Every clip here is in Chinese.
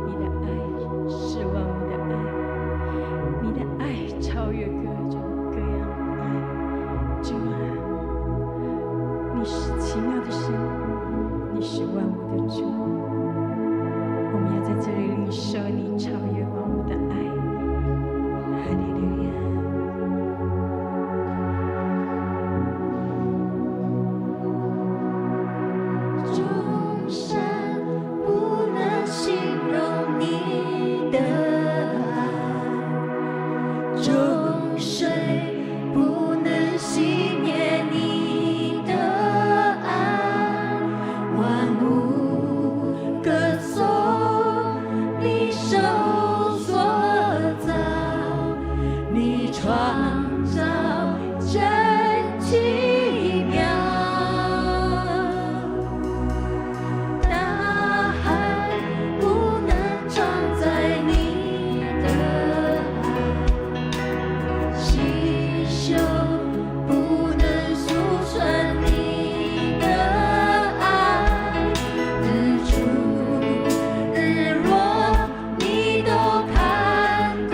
你的爱是万物的爱，你的爱超越各种各样的爱。主啊，你是奇妙的神，你是万物的主。我们要在这里领受你超越万物的爱。哈利路亚。众山不能形容你的爱，众水不能熄灭你的爱，万物歌颂你手所造，你创造真奇妙。大海不能装载你的爱，星宿不能储存你的爱，日出日落你都看顾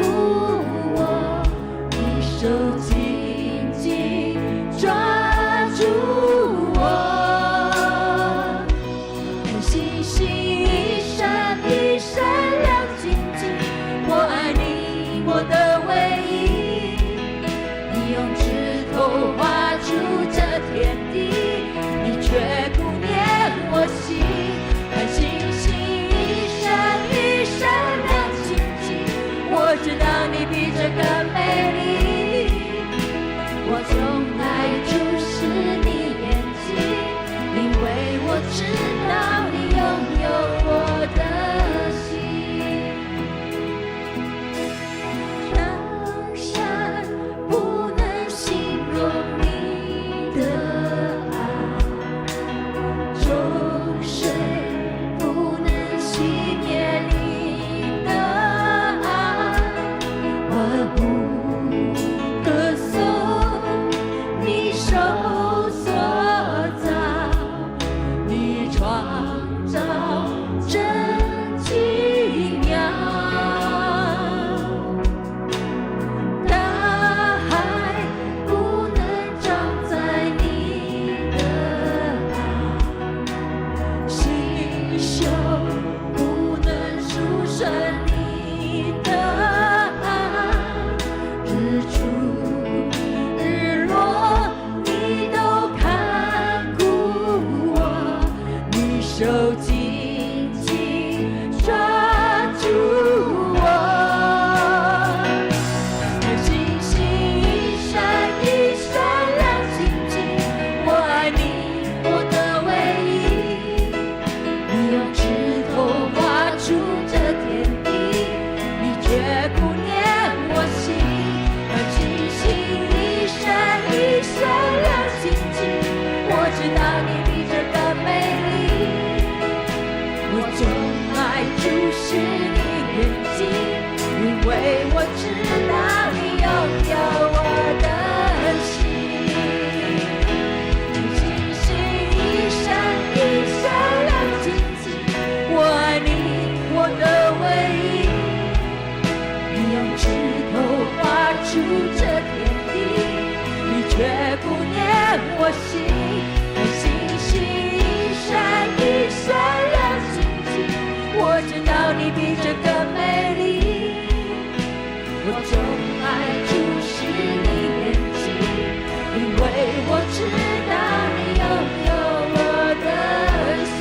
我，你手紧紧抓住我。星星一闪一闪亮晶晶，我爱你，我的唯一。你用指头画出这天地，你却不念我心。看星星一闪一闪亮晶晶，我知道你比这更美丽。我从来注视你眼睛，因为我知道你拥有我的心。长山不能形容你的爱，众水不能熄灭你的爱，万物歌颂你手所造，你创造真奇妙。大海不能装载你的爱，星宿不能储存你的爱，日出日落你都看顾我，你手紧紧抓住我。星星一闪一闪亮晶晶，我爱你，我的唯一。你用指头画出这天地，你却不念我心。看星星一闪一闪亮晶晶，我知道你比这更美丽。我从来注视你眼睛，因为我知道你拥有我的心。星星一闪一闪亮晶晶，我爱你，我的唯一。你用指头画出这天地，你却不念我心。看星星一闪一闪亮晶晶，我知道你比这更美丽。我从来注视你眼睛，因为我知道你拥有我的心。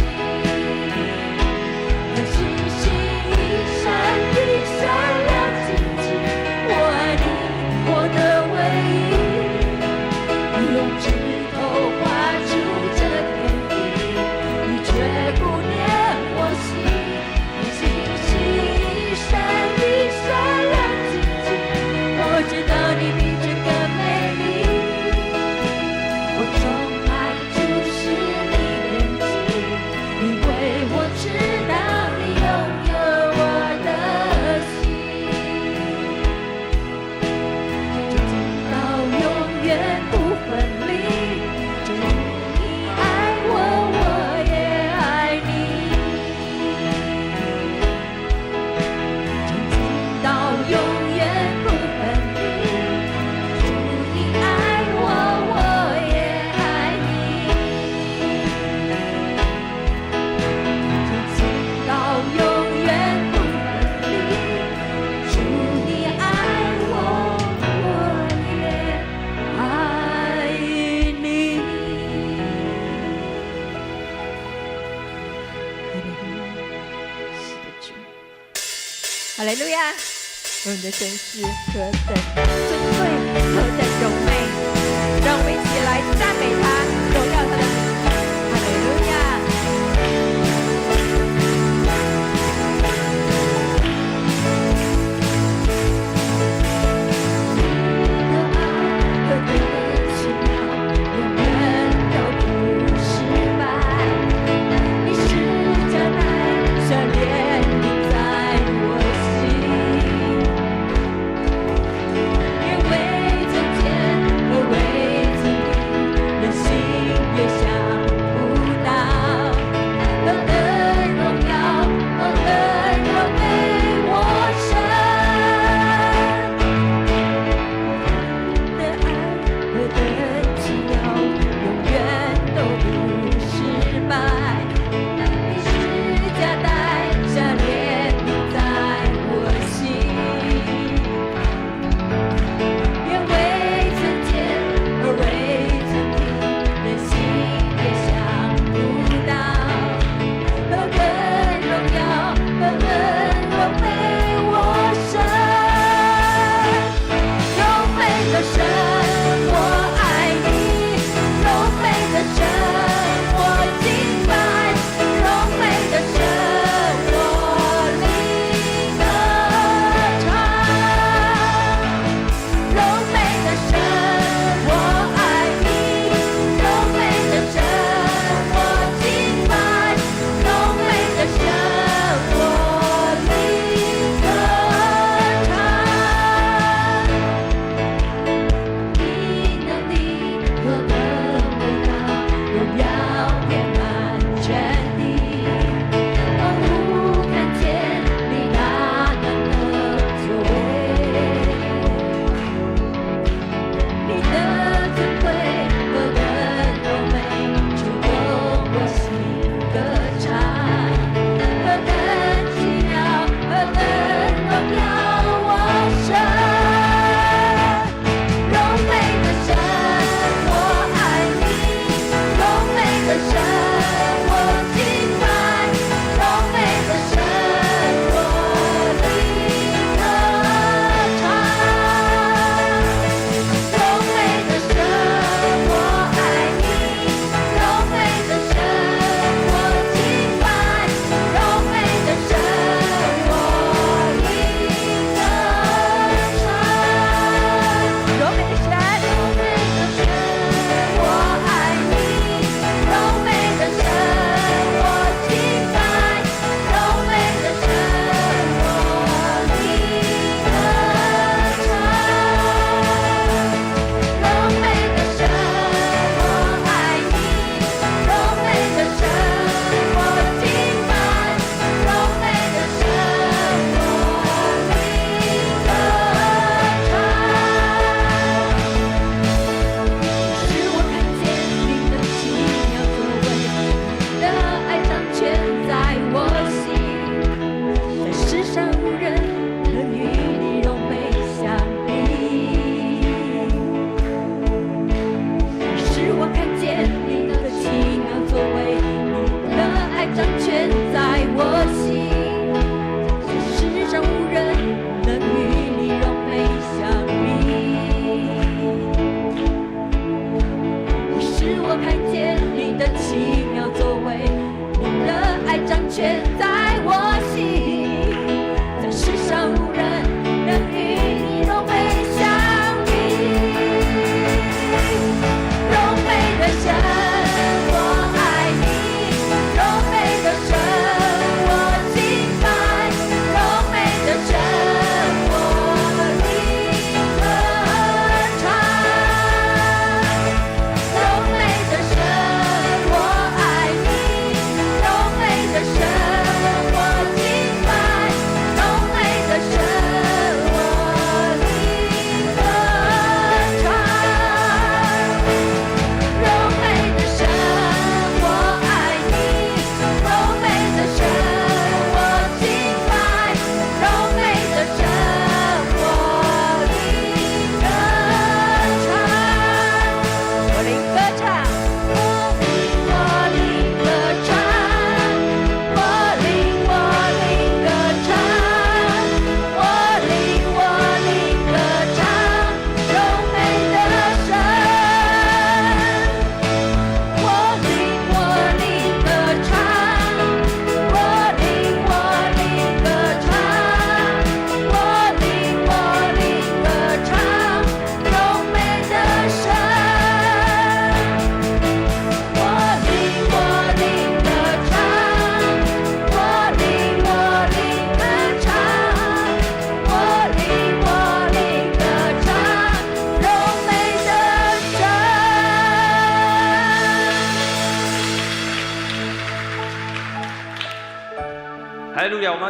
看星星一闪一闪亮晶晶，我爱你，我的唯一。你用指头画出这天地，你却不念我心。星星一闪一闪亮晶晶，哈利路亚！我们的神是何等尊贵，何等荣美，让我们一起来赞美他，荣耀他的名。哈利路亚！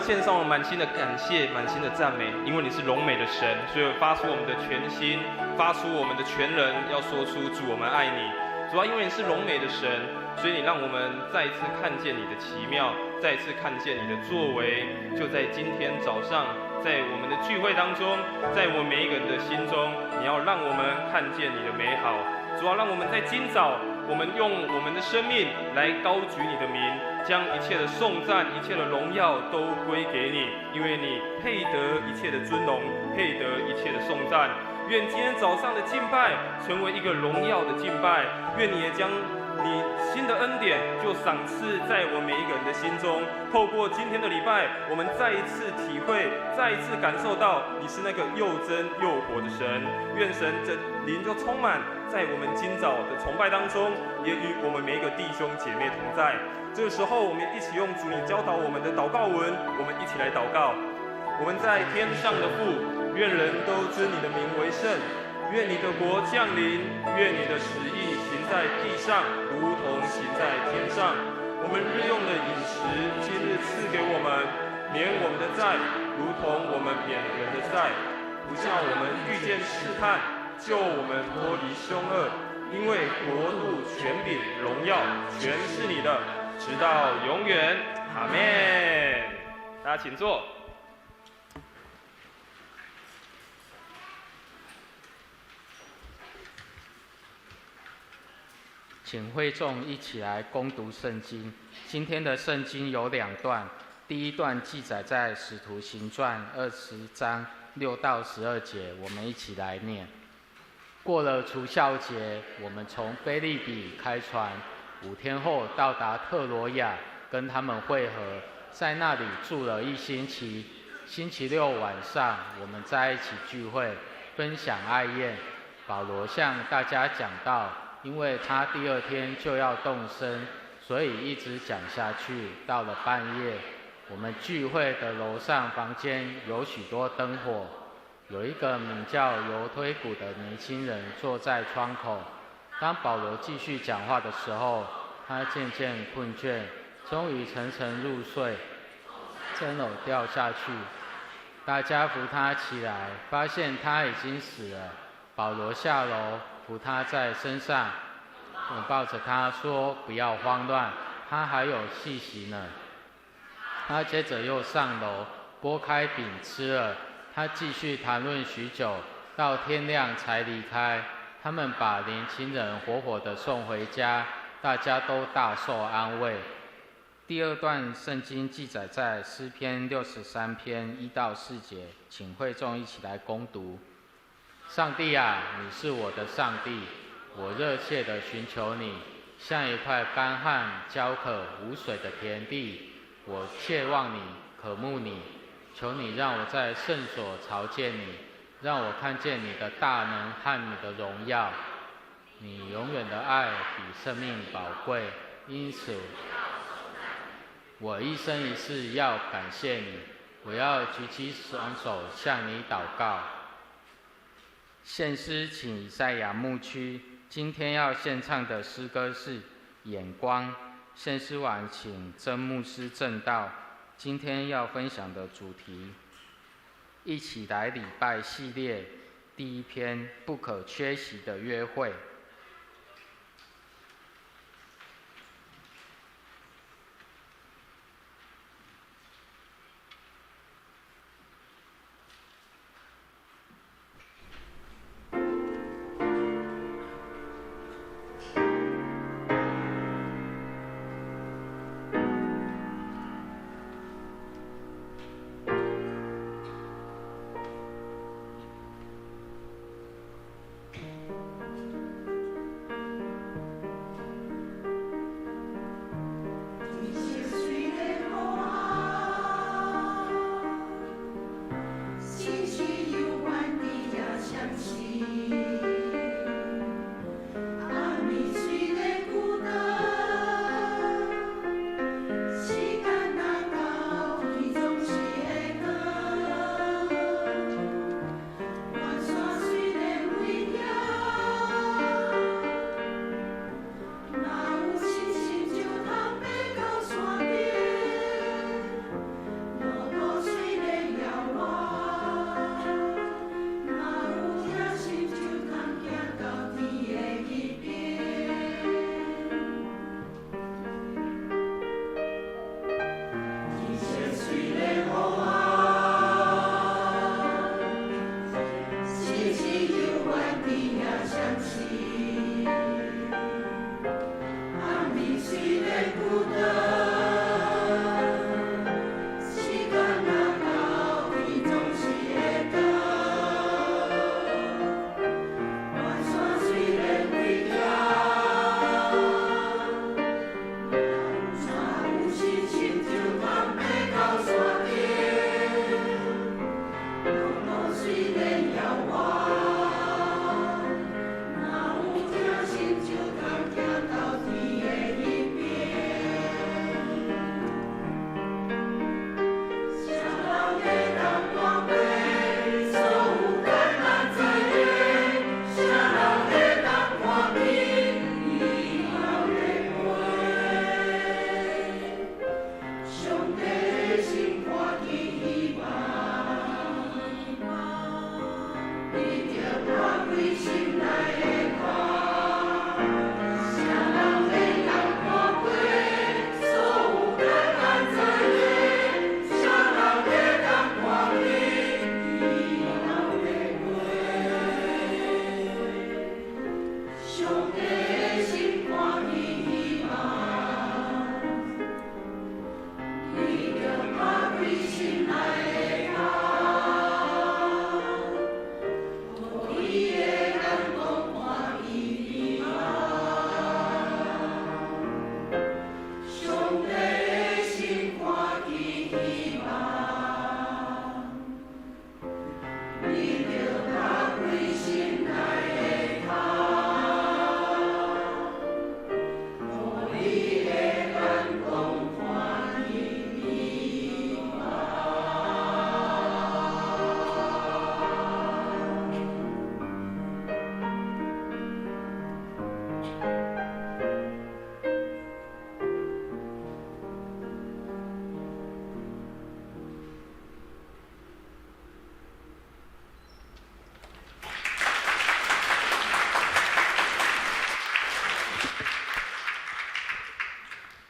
献上了满心的感谢，满心的赞美，因为你是荣美的神，所以发出我们的全心，发出我们的全人，要说出主我们爱你。主啊，因为你是荣美的神，所以你让我们再一次看见你的奇妙，再一次看见你的作为。就在今天早上，在我们的聚会当中，在我们每一个人的心中，你要让我们看见你的美好。主啊，让我们在今早，我们用我们的生命来高举你的名，将一切的颂赞、一切的荣耀都归给你，因为你配得一切的尊荣，配得一切的颂赞。愿今天早上的敬拜成为一个荣耀的敬拜，愿你也将你新的恩典就赏赐在我们每一个人的心中。透过今天的礼拜，我们再一次体会，再一次感受到你是那个又真又活的神。愿神的灵就充满在我们今早的崇拜当中，也与我们每一个弟兄姐妹同在。这个时候，我们一起用主你教导我们的祷告文，我们一起来祷告。我们在天上的父，愿人都尊你的名为圣。愿你的国降临，愿你的旨意行在地上，如同行在天上。我们日用的饮食，今日赐给我们，免我们的债，如同我们免人的债，不叫我们遇见试探，救我们脱离凶恶。因为国度、权柄、荣耀，全是你的，直到永远。阿们。大家请坐。请会众一起来攻读圣经。今天的圣经有2段，第一段记载在《使徒行传》20章6到12节，我们一起来念。过了除酵节，我们从腓立比开船，5天后到达特罗亚，跟他们会合，在那里住了1星期。星期六晚上，我们在一起聚会，分享爱宴。保罗向大家讲道，因为他第2天就要动身，所以一直讲下去。到了半夜，我们聚会的楼上房间有许多灯火，有一个名叫犹推古的年轻人坐在窗口。当保罗继续讲话的时候，他渐渐困倦，终于沉沉入睡，真楼掉下去。大家扶他起来，发现他已经死了。保罗下楼扶他在身上，我抱着他说：“不要慌乱，他还有气息呢。”他接着又上楼拨开饼吃了。他继续谈论许久，到天亮才离开。他们把年轻人活活地送回家，大家都大受安慰。第2段圣经记载在诗篇63篇1到4节，请会众一起来攻读。上帝啊，你是我的上帝，我热切地寻求你，像一块干旱、焦渴、无水的田地。我切望你，渴慕你，求你让我在圣所朝见你，让我看见你的大能和你的荣耀。你永远的爱比生命宝贵，因此我一生一世要感谢你。我要举起双手向你祷告。献诗请以赛亚牧区。今天要献唱的诗歌是《眼光》。献诗完请曾牧师证道。今天要分享的主题，一起来礼拜系列第1篇，不可缺席的约会。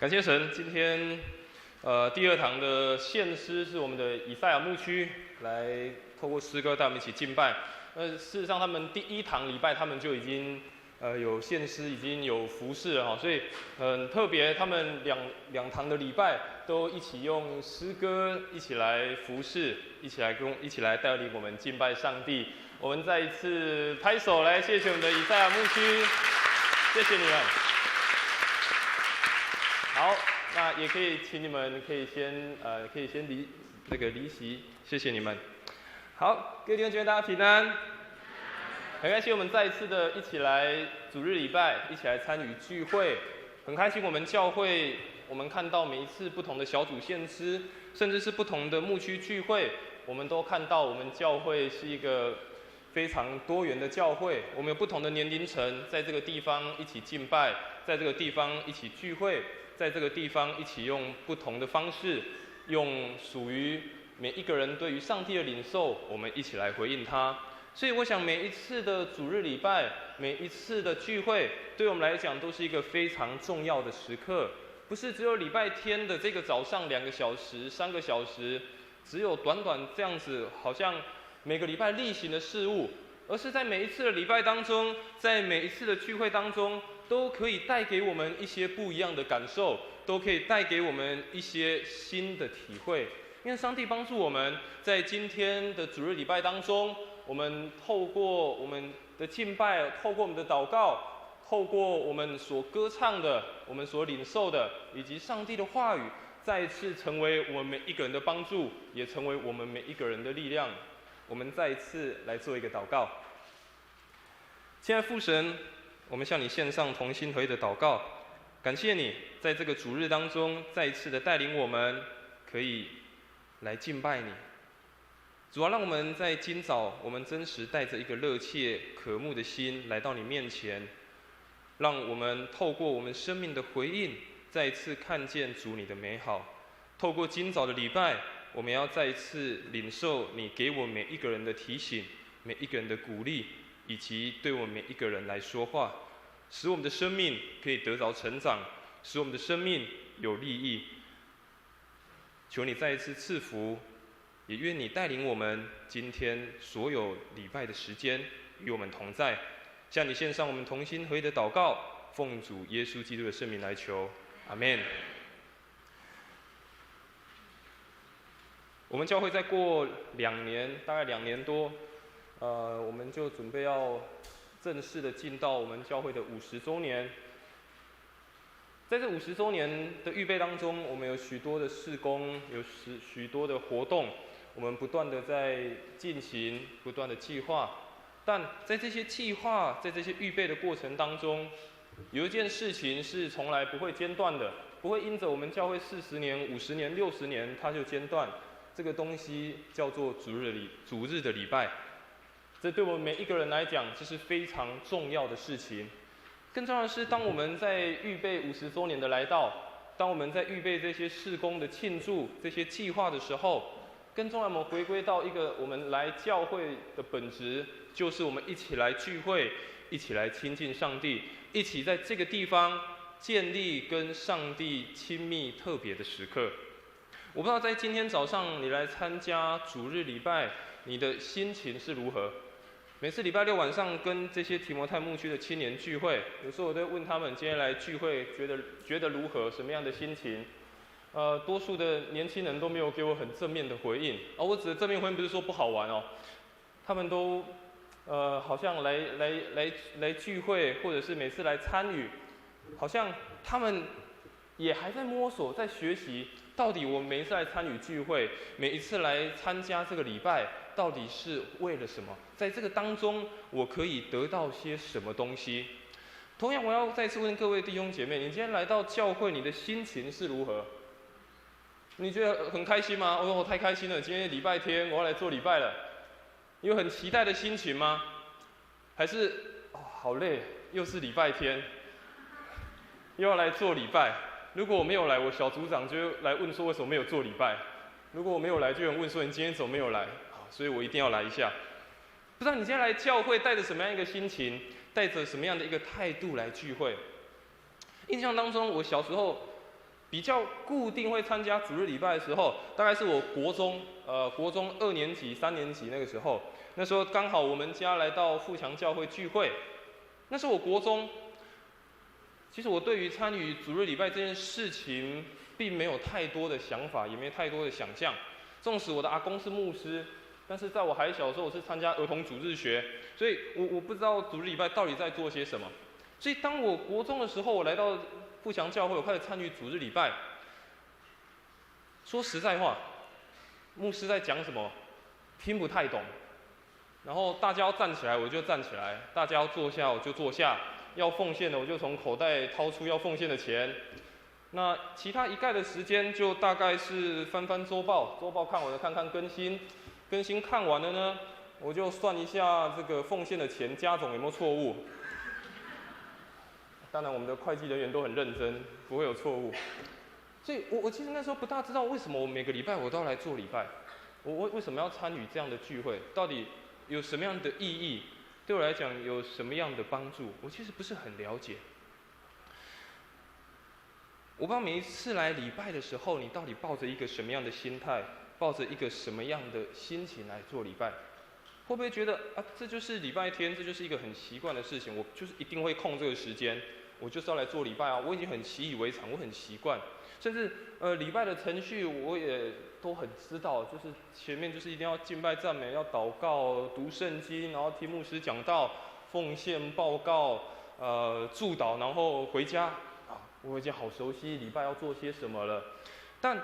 感谢神，今天第二堂的献诗是我们的以赛亚牧区来透过诗歌带我们一起敬拜。事实上他们第一堂礼拜他们就已经有献诗，已经有服侍了哈，所以很特别，他们两堂的礼拜都一起用诗歌一起来服侍，一起来带领我们敬拜上帝。我们再一次拍手来谢谢我们的以赛亚牧区，谢谢你们。好，那也可以请你们可以先离席，谢谢你们。好，各位弟兄姐妹大家平安，很开心我们再一次的一起来主日礼拜，一起来参与聚会，很开心我们教会我们看到每一次不同的小组献诗，甚至是不同的牧区聚会，我们都看到我们教会是一个非常多元的教会，我们有不同的年龄层在这个地方一起敬拜，在这个地方一起聚会，在这个地方一起用不同的方式，用属于每一个人对于上帝的领受，我们一起来回应他。所以我想每一次的主日礼拜，每一次的聚会，对我们来讲都是一个非常重要的时刻，不是只有礼拜天的这个早上2个小时、3个小时，只有短短这样子，好像每个礼拜例行的事物，而是在每一次的礼拜当中，在每一次的聚会当中，都可以带给我们一些不一样的感受，都可以带给我们一些新的体会。因为上帝帮助我们在今天的主日礼拜当中，我们透过我们的敬拜，透过我们的祷告，透过我们所歌唱的，我们所领受的，以及上帝的话语，再一次成为我们每一个人的帮助，也成为我们每一个人的力量。我们再一次来做一个祷告。亲爱的父神，我们向你献上同心合意的祷告，感谢你在这个主日当中再一次的带领我们，可以来敬拜你。主啊，让我们在今早，我们真实带着一个热切渴慕的心来到你面前，让我们透过我们生命的回应，再一次看见主你的美好。透过今早的礼拜，我们要再一次领受你给我每一个人的提醒，每一个人的鼓励，以及对我们每一个人来说话，使我们的生命可以得着成长，使我们的生命有利益。求你再一次赐福，也愿你带领我们今天所有礼拜的时间与我们同在。向你献上我们同心合一的祷告，奉主耶稣基督的圣名来求，阿们。我们教会再过2年，大概2年多，我们就准备要正式的进到我们教会的50周年。在这50周年的预备当中，我们有许多的事工，有许多的活动，我们不断的在进行，不断的计划。但在这些计划，在这些预备的过程当中，有一件事情是从来不会间断的，不会因着我们教会40年、50年、60年它就间断。这个东西叫做主日的礼拜。这对我们每一个人来讲，这是非常重要的事情。更重要的是，当我们在预备50周年的来到，当我们在预备这些事工的庆祝、这些计划的时候，更重要，我们回归到一个我们来教会的本质，就是我们一起来聚会，一起来亲近上帝，一起在这个地方建立跟上帝亲密特别的时刻。我不知道在今天早上你来参加主日礼拜，你的心情是如何？每次礼拜6晚上跟这些提摩太牧区的青年聚会，有时候我都会问他们今天来聚会觉得如何，什么样的心情？多数的年轻人都没有给我很正面的回应。我指的正面回应不是说不好玩哦，他们都好像来聚会，或者是每次来参与，好像他们也还在摸索，在学习。到底我每一次来参与聚会，每一次来参加这个礼拜，到底是为了什么？在这个当中，我可以得到些什么东西？同样，我要再次问各位弟兄姐妹：你今天来到教会，你的心情是如何？你觉得很开心吗？我太开心了！今天礼拜天，我要来做礼拜了。你有很期待的心情吗？还是好累，又是礼拜天，又要来做礼拜？如果我没有来，我小组长就来问说为什么没有做礼拜。如果我没有来，就有人问说你今天怎么没有来？所以我一定要来一下。不知道你今天来教会带着什么样一个心情，带着什么样的一个态度来聚会？印象当中，我小时候比较固定会参加主日礼拜的时候，大概是我国中2年级、3年级那个时候。那时候刚好我们家来到富强教会聚会，那时候我国中。其实我对于参与主日礼拜这件事情，并没有太多的想法，也没太多的想象。纵使我的阿公是牧师，但是在我还小的时候，我是参加儿童主日学，所以我不知道主日礼拜到底在做些什么。所以当我国中的时候，我来到富强教会，我开始参与主日礼拜。说实在话，牧师在讲什么，听不太懂。然后大家要站起来，我就站起来；大家要坐下，我就坐下。要奉献的，我就从口袋掏出要奉献的钱。那其他一概的时间，就大概是翻翻周报，周报看完了看看更新，更新看完了呢，我就算一下这个奉献的钱加总有没有错误。当然，我们的会计人员都很认真，不会有错误。所以我其实那时候不大知道为什么我每个礼拜我都要来做礼拜，我为什么要参与这样的聚会，到底有什么样的意义？对我来讲有什么样的帮助？我其实不是很了解。我不知道每一次来礼拜的时候，你到底抱着一个什么样的心态，抱着一个什么样的心情来做礼拜？会不会觉得啊，这就是礼拜天，这就是一个很习惯的事情，我就是一定会空这个时间，我就是要来做礼拜啊，我已经很习以为常，我很习惯。甚至礼拜的程序我也都很知道，就是前面就是一定要敬拜赞美，要祷告、读圣经，然后听牧师讲道、奉献报告、祝祷，然后回家啊，我已经好熟悉礼拜要做些什么了。但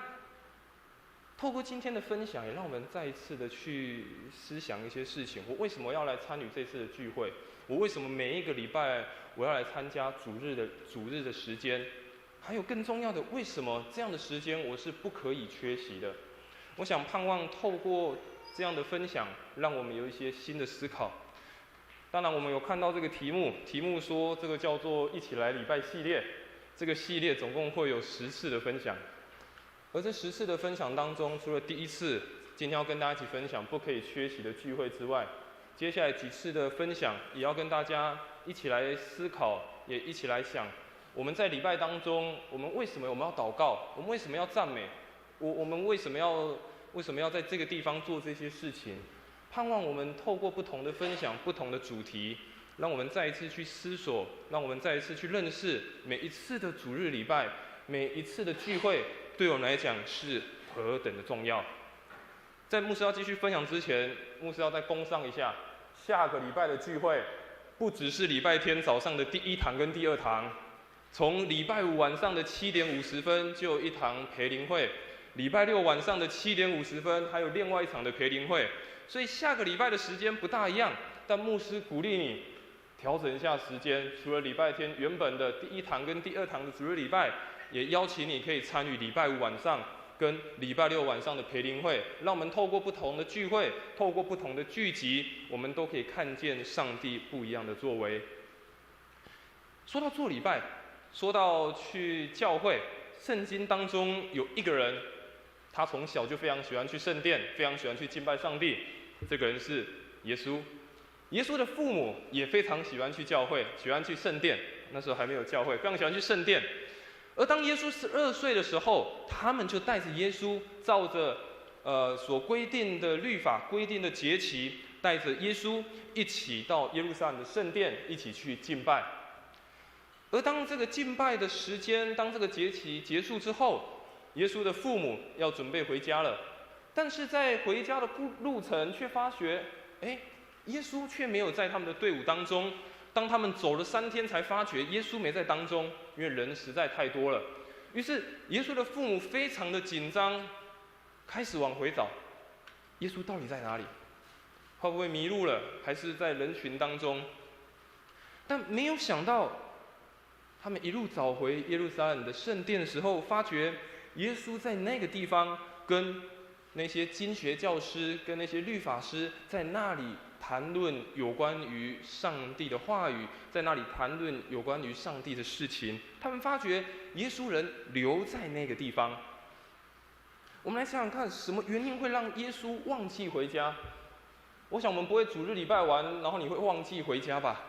透过今天的分享，也让我们再一次的去思想一些事情。我为什么要来参与这次的聚会？我为什么每一个礼拜我要来参加主日的时间？还有更重要的，为什么这样的时间我是不可以缺席的？我想盼望透过这样的分享，让我们有一些新的思考。当然，我们有看到这个题目说这个叫做“一起来礼拜”系列。这个系列总共会有10次的分享，而这10次的分享当中，除了第1次今天要跟大家一起分享不可以缺席的聚会之外，接下来几次的分享也要跟大家一起来思考，也一起来想。我们在礼拜当中，我们为什么要祷告？我们为什么要赞美？我们为什么要在这个地方做这些事情？盼望我们透过不同的分享、不同的主题，让我们再一次去思索，让我们再一次去认识每一次的主日礼拜、每一次的聚会，对我们来讲是何等的重要。在牧师要继续分享之前，牧师要再工商一下，下个礼拜的聚会，不只是礼拜天早上的第1堂跟第2堂。从礼拜5晚上的7点50分就有一堂培灵会，礼拜6晚上的7点50分还有另外一场的培灵会，所以下个礼拜的时间不大一样，但牧师鼓励你调整一下时间，除了礼拜天原本的第1堂跟第2堂的主日礼拜，也邀请你可以参与礼拜5晚上跟礼拜6晚上的培灵会，让我们透过不同的聚会，透过不同的聚集，我们都可以看见上帝不一样的作为。说到做礼拜，说到去教会，圣经当中有一个人，他从小就非常喜欢去圣殿，非常喜欢去敬拜上帝。这个人是耶稣。耶稣的父母也非常喜欢去教会，喜欢去圣殿。那时候还没有教会，非常喜欢去圣殿。而当耶稣12岁的时候，他们就带着耶稣，照着所规定的律法、规定的节期，带着耶稣一起到耶路撒冷的圣殿，一起去敬拜。而当这个敬拜的时间，当这个节期结束之后，耶稣的父母要准备回家了。但是在回家的路程，却发觉，耶稣却没有在他们的队伍当中。当他们走了3天，才发觉耶稣没在当中，因为人实在太多了。于是耶稣的父母非常的紧张，开始往回找，耶稣到底在哪里？会不会迷路了？还是在人群当中？但没有想到，他们一路找回耶路撒冷的圣殿的时候，发觉耶稣在那个地方跟那些经学教师、跟那些律法师在那里谈论有关于上帝的话语，在那里谈论有关于上帝的事情。他们发觉耶稣人留在那个地方。我们来想想看，什么原因会让耶稣忘记回家？我想我们不会主日礼拜完，然后你会忘记回家吧？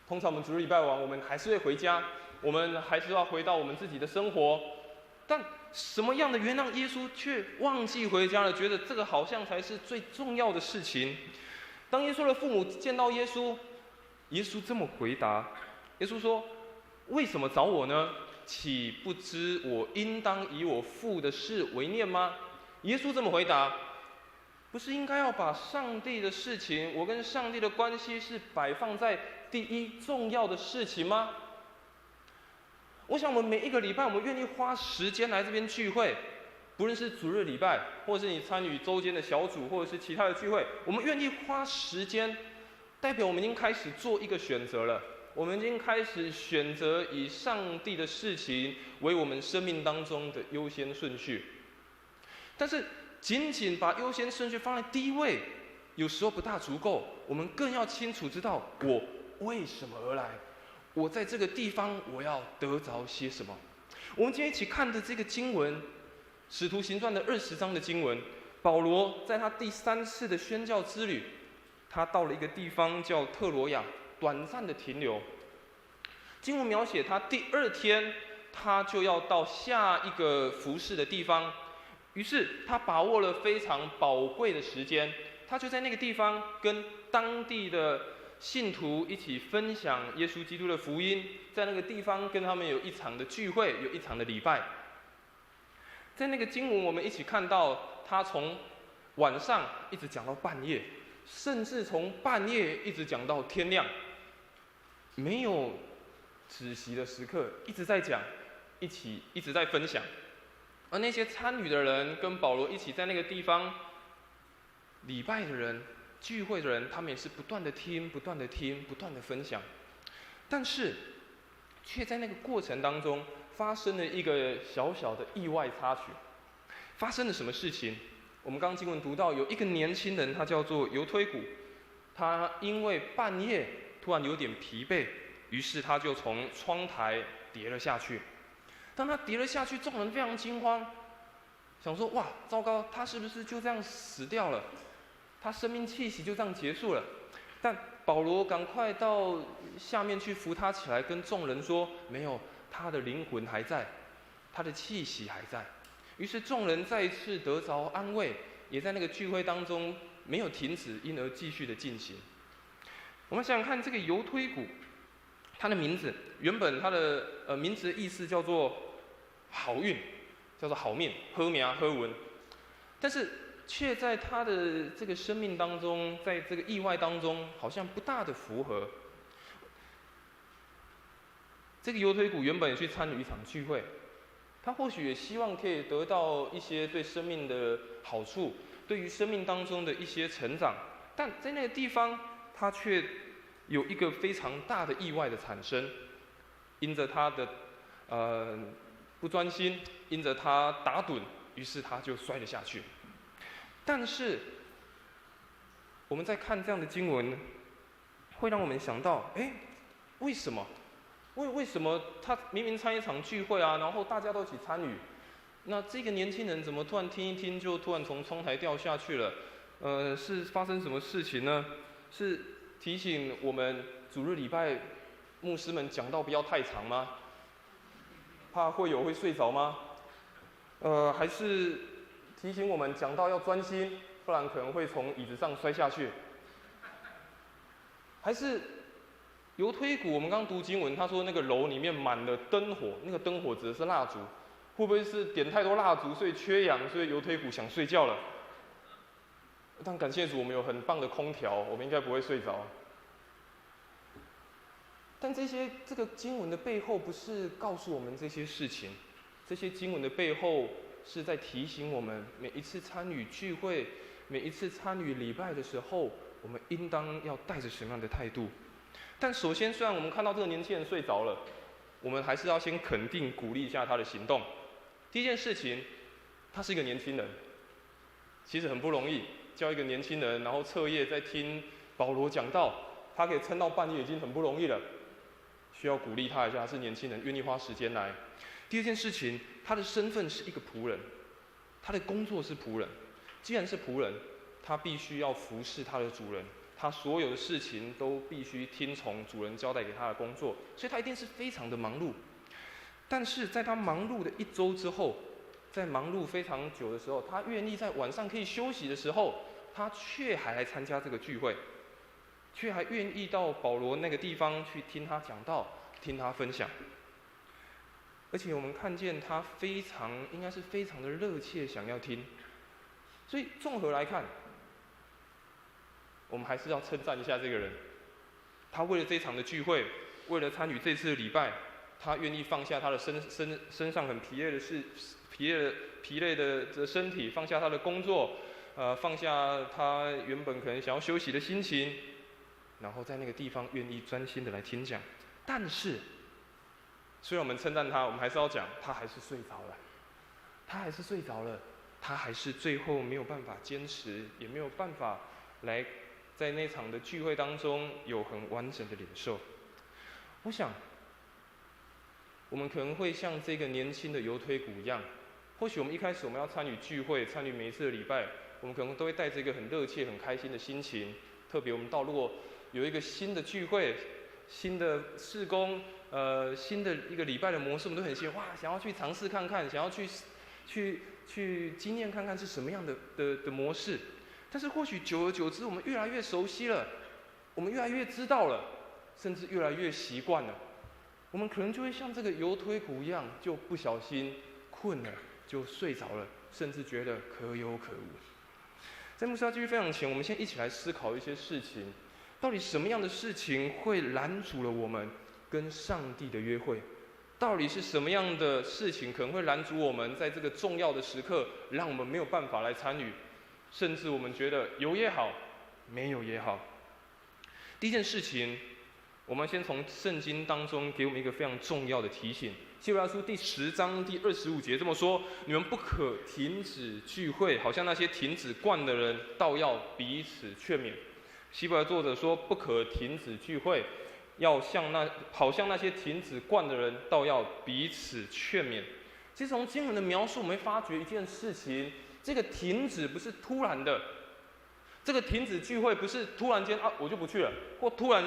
通常我们主日礼拜完，我们还是会回家，我们还是要回到我们自己的生活。但什么样的原谅耶稣却忘记回家了，觉得这个好像才是最重要的事情。当耶稣的父母见到耶稣，耶稣这么回答：耶稣说，为什么找我呢？岂不知我应当以我父的事为念吗？耶稣这么回答，不是应该要把上帝的事情，我跟上帝的关系是摆放在第一重要的事情吗？我想我们每一个礼拜，我们愿意花时间来这边聚会，不论是主日礼拜，或是你参与周间的小组，或者是其他的聚会，我们愿意花时间，代表我们已经开始做一个选择了。我们已经开始选择以上帝的事情为我们生命当中的优先顺序。但是仅仅把优先顺序放在第一位，有时候不大足够。我们更要清楚知道我为什么而来，我在这个地方我要得着些什么。我们今天一起看的这个经文，使徒行传的20章的经文，保罗在他第3次的宣教之旅，他到了一个地方叫特罗亚，短暂的停留。经文描写他第2天，他就要到下一个服事的地方，于是他把握了非常宝贵的时间，他就在那个地方跟当地的信徒一起分享耶稣基督的福音，在那个地方跟他们有一场的聚会，有一场的礼拜。在那个经文我们一起看到，他从晚上一直讲到半夜，甚至从半夜一直讲到天亮，没有止息的时刻，一直在讲，一直在分享。而那些参与的人跟保罗一起在那个地方礼拜的人、聚会的人，他们也是不断的听、不断的听、不断的分享。但是却在那个过程当中发生了一个小小的意外插曲。发生了什么事情？我们刚刚经文读到，有一个年轻人，他叫做犹推古，他因为半夜突然有点疲惫，于是他就从窗台跌了下去。当他跌了下去，众人非常惊慌，想说：哇，糟糕，他是不是就这样死掉了？他生命气息就这样结束了？但保罗赶快到下面去扶他起来，跟众人说：没有，他的灵魂还在，他的气息还在。于是众人再一次得着安慰，也在那个聚会当中没有停止，因而继续的进行。我们想想看，这个犹推古，他的名字原本他的名字的意思叫做好运，叫做好命，好命好运，但是却在他的这个生命当中，在这个意外当中，好像不大的符合。这个犹推古原本也去参与一场聚会，他或许也希望可以得到一些对生命的好处，对于生命当中的一些成长，但在那个地方，他却有一个非常大的意外的产生，因着他的不专心，因着他打盹，于是他就摔了下去。但是我们在看这样的经文，会让我们想到，为什么？为什么他明明参一场聚会啊，然后大家都一起参与，那这个年轻人怎么突然听一听就突然从窗台掉下去了？是发生什么事情呢？是提醒我们主日礼拜牧师们讲道不要太长吗？怕会友会睡着吗？还是提醒我们讲道要专心，不然可能会从椅子上摔下去？还是犹推古，我们刚读经文，他说那个楼里面满了灯火，那个灯火指的是蜡烛，会不会是点太多蜡烛，所以缺氧，所以犹推古想睡觉了？但感谢主，我们有很棒的空调，我们应该不会睡着。但这个经文的背后，不是告诉我们这些事情，这些经文的背后是在提醒我们，每一次参与聚会，每一次参与礼拜的时候，我们应当要带着什么样的态度？但首先，虽然我们看到这个年轻人睡着了，我们还是要先肯定、鼓励一下他的行动。第一件事情，他是一个年轻人，其实很不容易，叫一个年轻人，然后彻夜在听保罗讲道，他可以撑到半夜已经很不容易了，需要鼓励他一下，他是年轻人，愿意花时间来。第二件事情，他的身份是一个仆人，他的工作是仆人。既然是仆人，他必须要服侍他的主人。他所有的事情都必须听从主人交代给他的工作，所以他一定是非常的忙碌。但是在他忙碌的1周之后，在忙碌非常久的时候，他愿意在晚上可以休息的时候，他却还来参加这个聚会，却还愿意到保罗那个地方去听他讲道，听他分享。而且我们看见他应该是非常的热切想要听。所以综合来看，我们还是要称赞一下这个人。他为了这场的聚会，为了参与这次的礼拜，他愿意放下他的身上很疲累的身体，放下他的工作，放下他原本可能想要休息的心情，然后在那个地方愿意专心的来听讲。但是，虽然我们称赞他，我们还是要讲，他还是睡着了，他还是最后没有办法坚持，也没有办法来在那场的聚会当中有很完整的领受。我想，我们可能会像这个年轻的油推鼓一样，或许我们一开始我们要参与聚会，参与每一次的礼拜，我们可能都会带着一个很热切、很开心的心情。特别我们如果有一个新的聚会、新的事工、新的一个礼拜的模式，我们都很想要去尝试看看，想要去经验看看是什么样的模式。但是或许久而久之，我们越来越熟悉了，我们越来越知道了，甚至越来越习惯了，我们可能就会像这个油推鼓一样，就不小心困了，就睡着了，甚至觉得可有可无。在牧师要继续分享前，我们先一起来思考一些事情，到底什么样的事情会拦阻了我们跟上帝的约会？到底是什么样的事情可能会拦阻我们在这个重要的时刻，让我们没有办法来参与，甚至我们觉得有也好，没有也好。第一件事情，我们先从圣经当中给我们一个非常重要的提醒。希伯来书第10章第25节这么说：你们不可停止聚会，好像那些停止惯的人，倒要彼此劝勉。希伯来作者说，不可停止聚会，好像那些停止惯的人，倒要彼此劝勉。其实从经文的描述，我们会发觉一件事情：这个停止不是突然的，这个停止聚会不是突然间我就不去了，或突然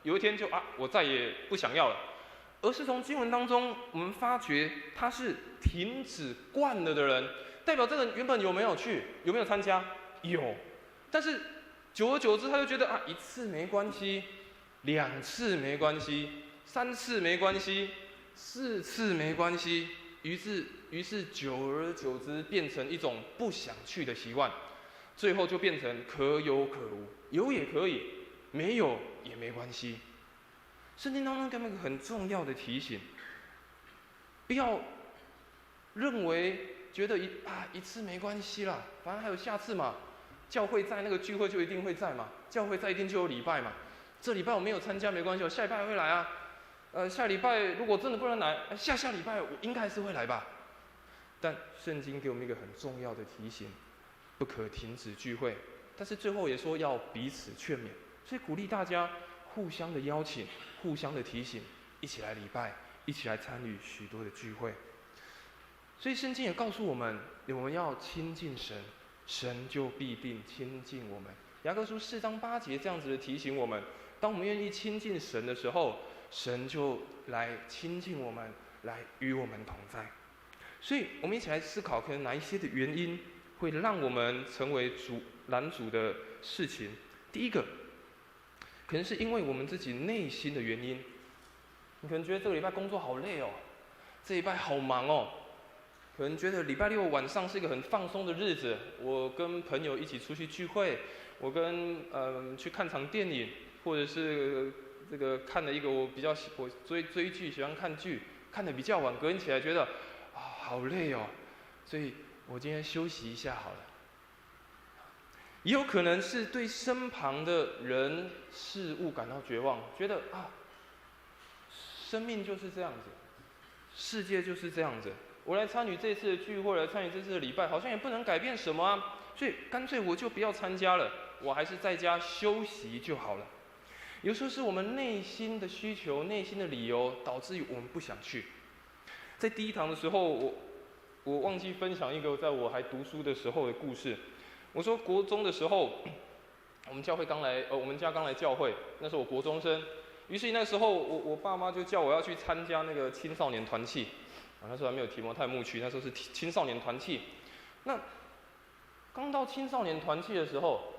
有一天就我再也不想要了，而是从经文当中我们发觉他是停止惯了的人，代表这个人原本有没有去，有没有参加？有，但是久而久之他就觉得1次没关系，2次没关系，3次没关系，4次没关系，于是久而久之变成一种不想去的习惯，最后就变成可有可无，有也可以，没有也没关系。圣经当中给我们一个很重要的提醒，不要认为觉得一次没关系啦，反正还有下次嘛，教会在那个聚会就一定会在嘛，教会在一定就有礼拜嘛，这礼拜我没有参加没关系，我下礼拜还会来啊。下礼拜如果真的不能来，下礼拜我应该是会来吧。但圣经给我们一个很重要的提醒，不可停止聚会，但是最后也说要彼此劝勉，所以鼓励大家互相的邀请，互相的提醒，一起来礼拜，一起来参与许多的聚会。所以圣经也告诉我们，我们要亲近神，神就必定亲近我们。雅各书4章8节这样子的提醒我们，当我们愿意亲近神的时候，神就来亲近我们，来与我们同在。所以我们一起来思考，可能哪一些的原因会让我们成为拦阻的事情。第一个，可能是因为我们自己内心的原因。你可能觉得这个礼拜工作好累哦，这礼拜好忙哦，可能觉得礼拜6晚上是一个很放松的日子，我跟朋友一起出去聚会，我去看场电影，或者是这个看了一个我追剧，喜欢看剧，看得比较晚，隔天起来觉得好累哦，所以我今天休息一下好了。也有可能是对身旁的人事物感到绝望，觉得生命就是这样子，世界就是这样子，我来参与这次的聚会，来参与这次的礼拜，好像也不能改变什么啊，所以干脆我就不要参加了，我还是在家休息就好了。有时候是我们内心的需求、内心的理由，导致于我们不想去。在第一堂的时候，我忘记分享一个在我还读书的时候的故事。我说国中的时候，我们家刚来教会，那时候我国中生，于是那时候我爸妈就叫我要去参加那个青少年团契，那时候还没有提摩太牧区，那时候是青少年团契。那刚到青少年团契的时候，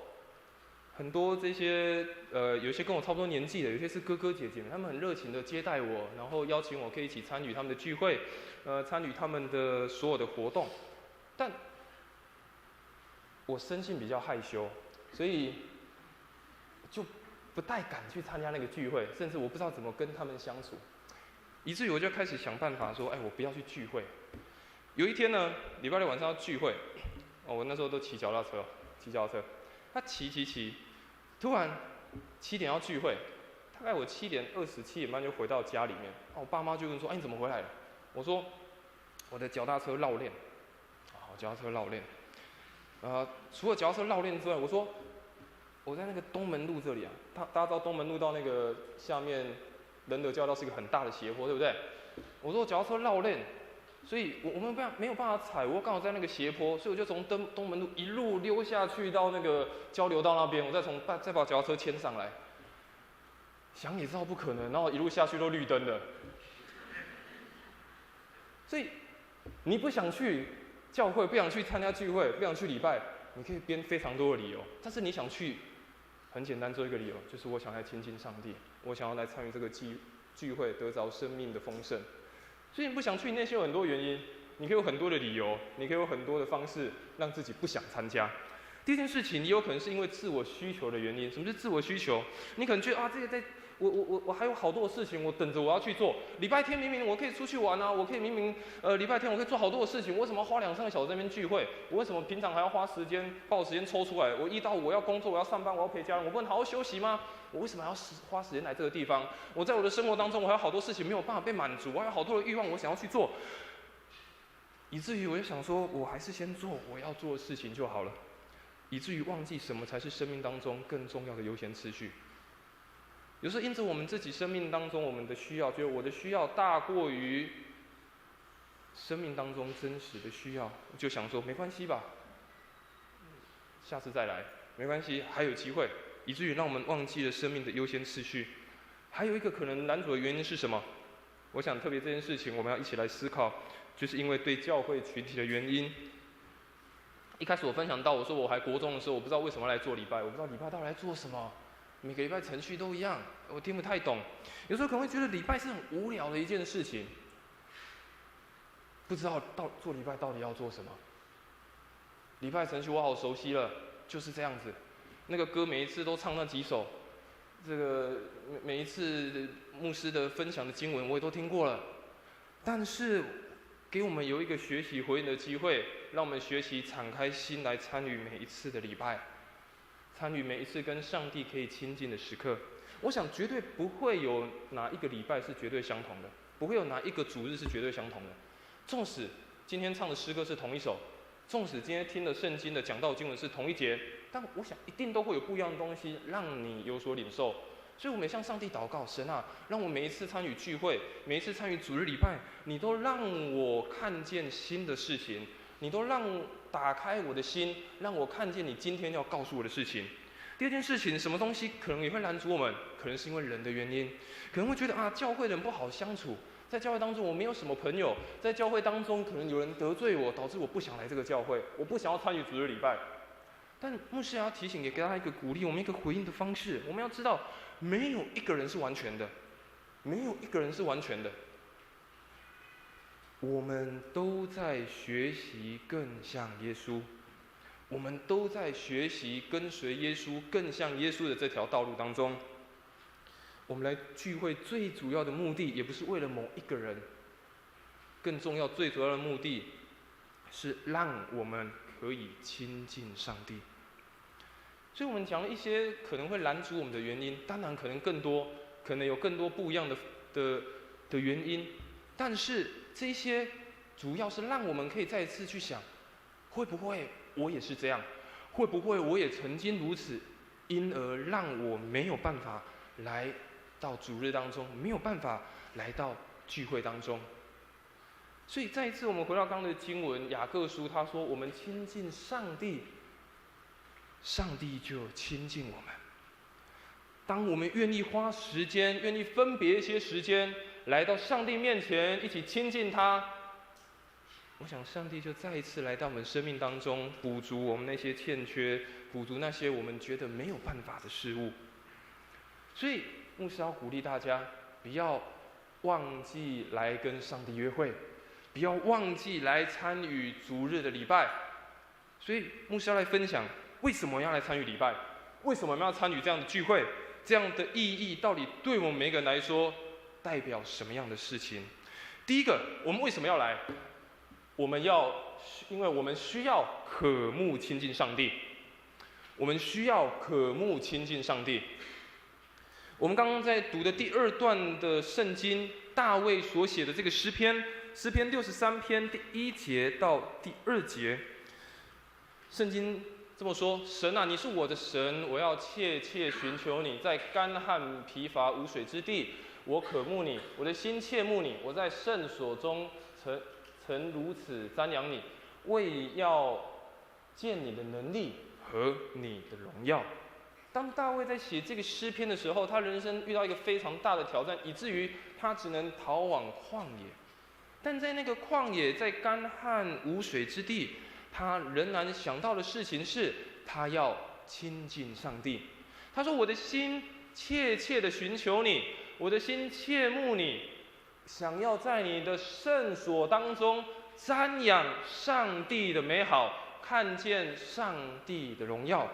很多这些有一些跟我差不多年纪的，有些是哥哥姐姐们，他们很热情的接待我，然后邀请我可以一起参与他们的聚会，参与他们的所有的活动。但我生性比较害羞，所以就不太敢去参加那个聚会，甚至我不知道怎么跟他们相处，以至于我就开始想办法说，我不要去聚会。有一天呢，礼拜六晚上要聚会，我那时候都骑脚踏车，他骑，突然7点要聚会，大概我7点20、7点半就回到家里面，我爸妈就问说，你怎么回来了？我说我的脚踏车绕链，脚踏车绕链。除了脚踏车绕链之外，我说我在那个东门路这里啊，大家知道东门路到那个下面仁德教道是一个很大的斜坡，对不对？我说脚踏车绕链，所以我们没有办法踩，我刚好在那个斜坡，所以我就从东门路一路溜下去到那个交流道那边，我再把脚踏车牵上来。想也知道不可能，然后一路下去都绿灯了。所以你不想去教会，不想去参加聚会，不想去礼拜，你可以编非常多的理由。但是你想去，很简单，做一个理由，就是我想来亲近上帝，我想要来参与这个聚会，得着生命的丰盛。所以你不想去，那些有很多原因，你可以有很多的理由，你可以有很多的方式让自己不想参加。第一件事情，你有可能是因为自我需求的原因。什么是自我需求？你可能觉得这个我还有好多的事情，我等着我要去做。礼拜天明明我可以出去玩啊，我可以明明礼拜天我可以做好多的事情，我为什么要花2-3个小时在那边聚会？我为什么平常还要花时间把我时间抽出来？我1到5我要工作，我要上班，我要陪家人，我不能好好休息吗？我为什么还要花时间来这个地方？我在我的生活当中，我还有好多事情没有办法被满足，我还有好多的欲望我想要去做，以至于我就想说，我还是先做我要做的事情就好了，以至于忘记什么才是生命当中更重要的优先次序。有时候因此我们自己生命当中我们的需要，觉得我的需要大过于生命当中真实的需要，就想说没关系吧，下次再来，没关系，还有机会，以至于让我们忘记了生命的优先次序。还有一个可能拦阻的原因是什么？我想特别这件事情我们要一起来思考，就是因为对教会群体的原因。一开始我分享到，我说我还国中的时候，我不知道为什么来做礼拜，我不知道礼拜到底来做什么，每个礼拜程序都一样，我听不太懂。有时候可能会觉得礼拜是很无聊的一件事情，不知道做礼拜到底要做什么。礼拜程序我好熟悉了，就是这样子。那个歌每一次都唱那几首，这个每一次牧师的分享的经文我也都听过了，但是给我们有一个学习回应的机会，让我们学习敞开心来参与每一次的礼拜，参与每一次跟上帝可以亲近的时刻。我想绝对不会有哪一个礼拜是绝对相同的，不会有哪一个主日是绝对相同的。纵使今天唱的诗歌是同一首，纵使今天听的圣经的讲道经文是同一节，但我想一定都会有不一样的东西让你有所领受。所以我们向上帝祷告，神啊，让我每一次参与聚会，每一次参与主日礼拜，你都让我看见新的事情，你都打开我的心，让我看见你今天要告诉我的事情。第二件事情，什么东西可能也会拦阻我们？可能是因为人的原因，可能会觉得教会人不好相处，在教会当中我没有什么朋友，在教会当中可能有人得罪我，导致我不想来这个教会，我不想要参与主日礼拜。但牧师要提醒，也给他一个鼓励，我们一个回应的方式。我们要知道，没有一个人是完全的，没有一个人是完全的。我们都在学习更像耶稣，我们都在学习跟随耶稣更像耶稣的这条道路当中。我们来聚会最主要的目的，也不是为了某一个人，更重要最主要的目的是让我们可以亲近上帝。所以我们讲了一些可能会拦阻我们的原因，当然可能更多，可能有更多不一样的原因，但是这些主要是让我们可以再一次去想，会不会我也是这样？会不会我也曾经如此，因而让我没有办法来到主日当中，没有办法来到聚会当中？所以再一次我们回到刚刚的经文，雅各书他说，我们亲近上帝，上帝就亲近我们。当我们愿意花时间，愿意分别一些时间，来到上帝面前，一起亲近他，我想上帝就再一次来到我们生命当中，补足我们那些欠缺，补足那些我们觉得没有办法的事物。所以牧师要鼓励大家，不要忘记来跟上帝约会，不要忘记来参与主日的礼拜。所以牧师要来分享，为什么要来参与礼拜？为什么我们要参与这样的聚会？这样的意义到底对我们每个人来说代表什么样的事情？第一个，我们为什么要来？因为我们需要渴慕亲近上帝。我们需要渴慕亲近上帝。我们刚刚在读的第2段的圣经，大卫所写的这个诗篇63篇第1节到第2节，圣经这么说：神啊，你是我的神，我要切切寻求你，在干旱疲乏无水之地，我渴慕你，我的心切慕你，我在圣所中曾如此瞻仰你，为要见你的能力和你的荣耀。当大卫在写这个诗篇的时候，他人生遇到一个非常大的挑战，以至于他只能逃往旷野。但在那个旷野，在干旱无水之地，他仍然想到的事情是，他要亲近上帝。他说：“我的心切切的寻求你，我的心切慕你，想要在你的圣所当中瞻仰上帝的美好，看见上帝的荣耀。”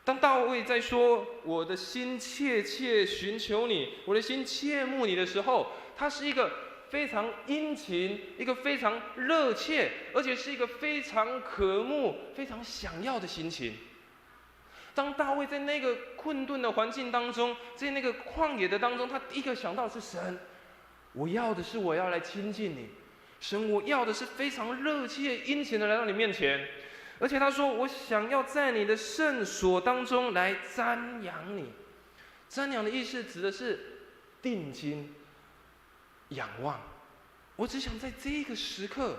当大卫在说“我的心切切寻求你，我的心切慕你”的时候，他是一个非常殷勤，一个非常热切，而且是一个非常渴慕、非常想要的心情。当大卫在那个困顿的环境当中，在那个旷野的当中，他第一个想到的是神，我要的是我要来亲近你，神，我要的是非常热切、殷勤的来到你面前。而且他说：“我想要在你的圣所当中来瞻仰你。”瞻仰的意思指的是定睛、仰望。我只想在这个时刻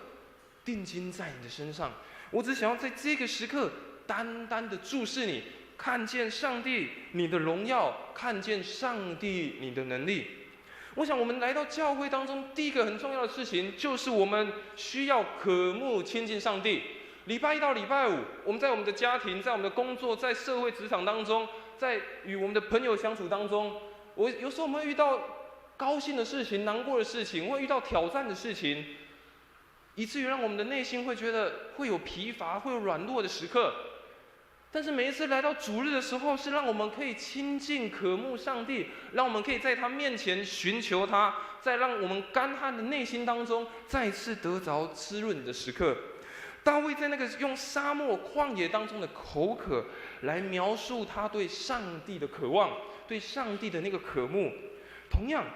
定睛在你的身上，我只想要在这个时刻单单的注视你，看见上帝你的荣耀，看见上帝你的能力。我想我们来到教会当中，第一个很重要的事情就是我们需要渴慕亲近上帝。礼拜1到礼拜5，我们在我们的家庭，在我们的工作，在社会职场当中，在与我们的朋友相处当中，有时候我们会遇到高兴的事情、难过的事情，会遇到挑战的事情，以至于让我们的内心会觉得会有疲乏、会有软弱的时刻。但是每一次来到主日的时候，是让我们可以亲近渴慕上帝，让我们可以在他面前寻求他，再让我们干旱的内心当中再次得着滋润的时刻。大卫在那个用沙漠旷野当中的口渴来描述他对上帝的渴望，对上帝的那个渴慕。同样，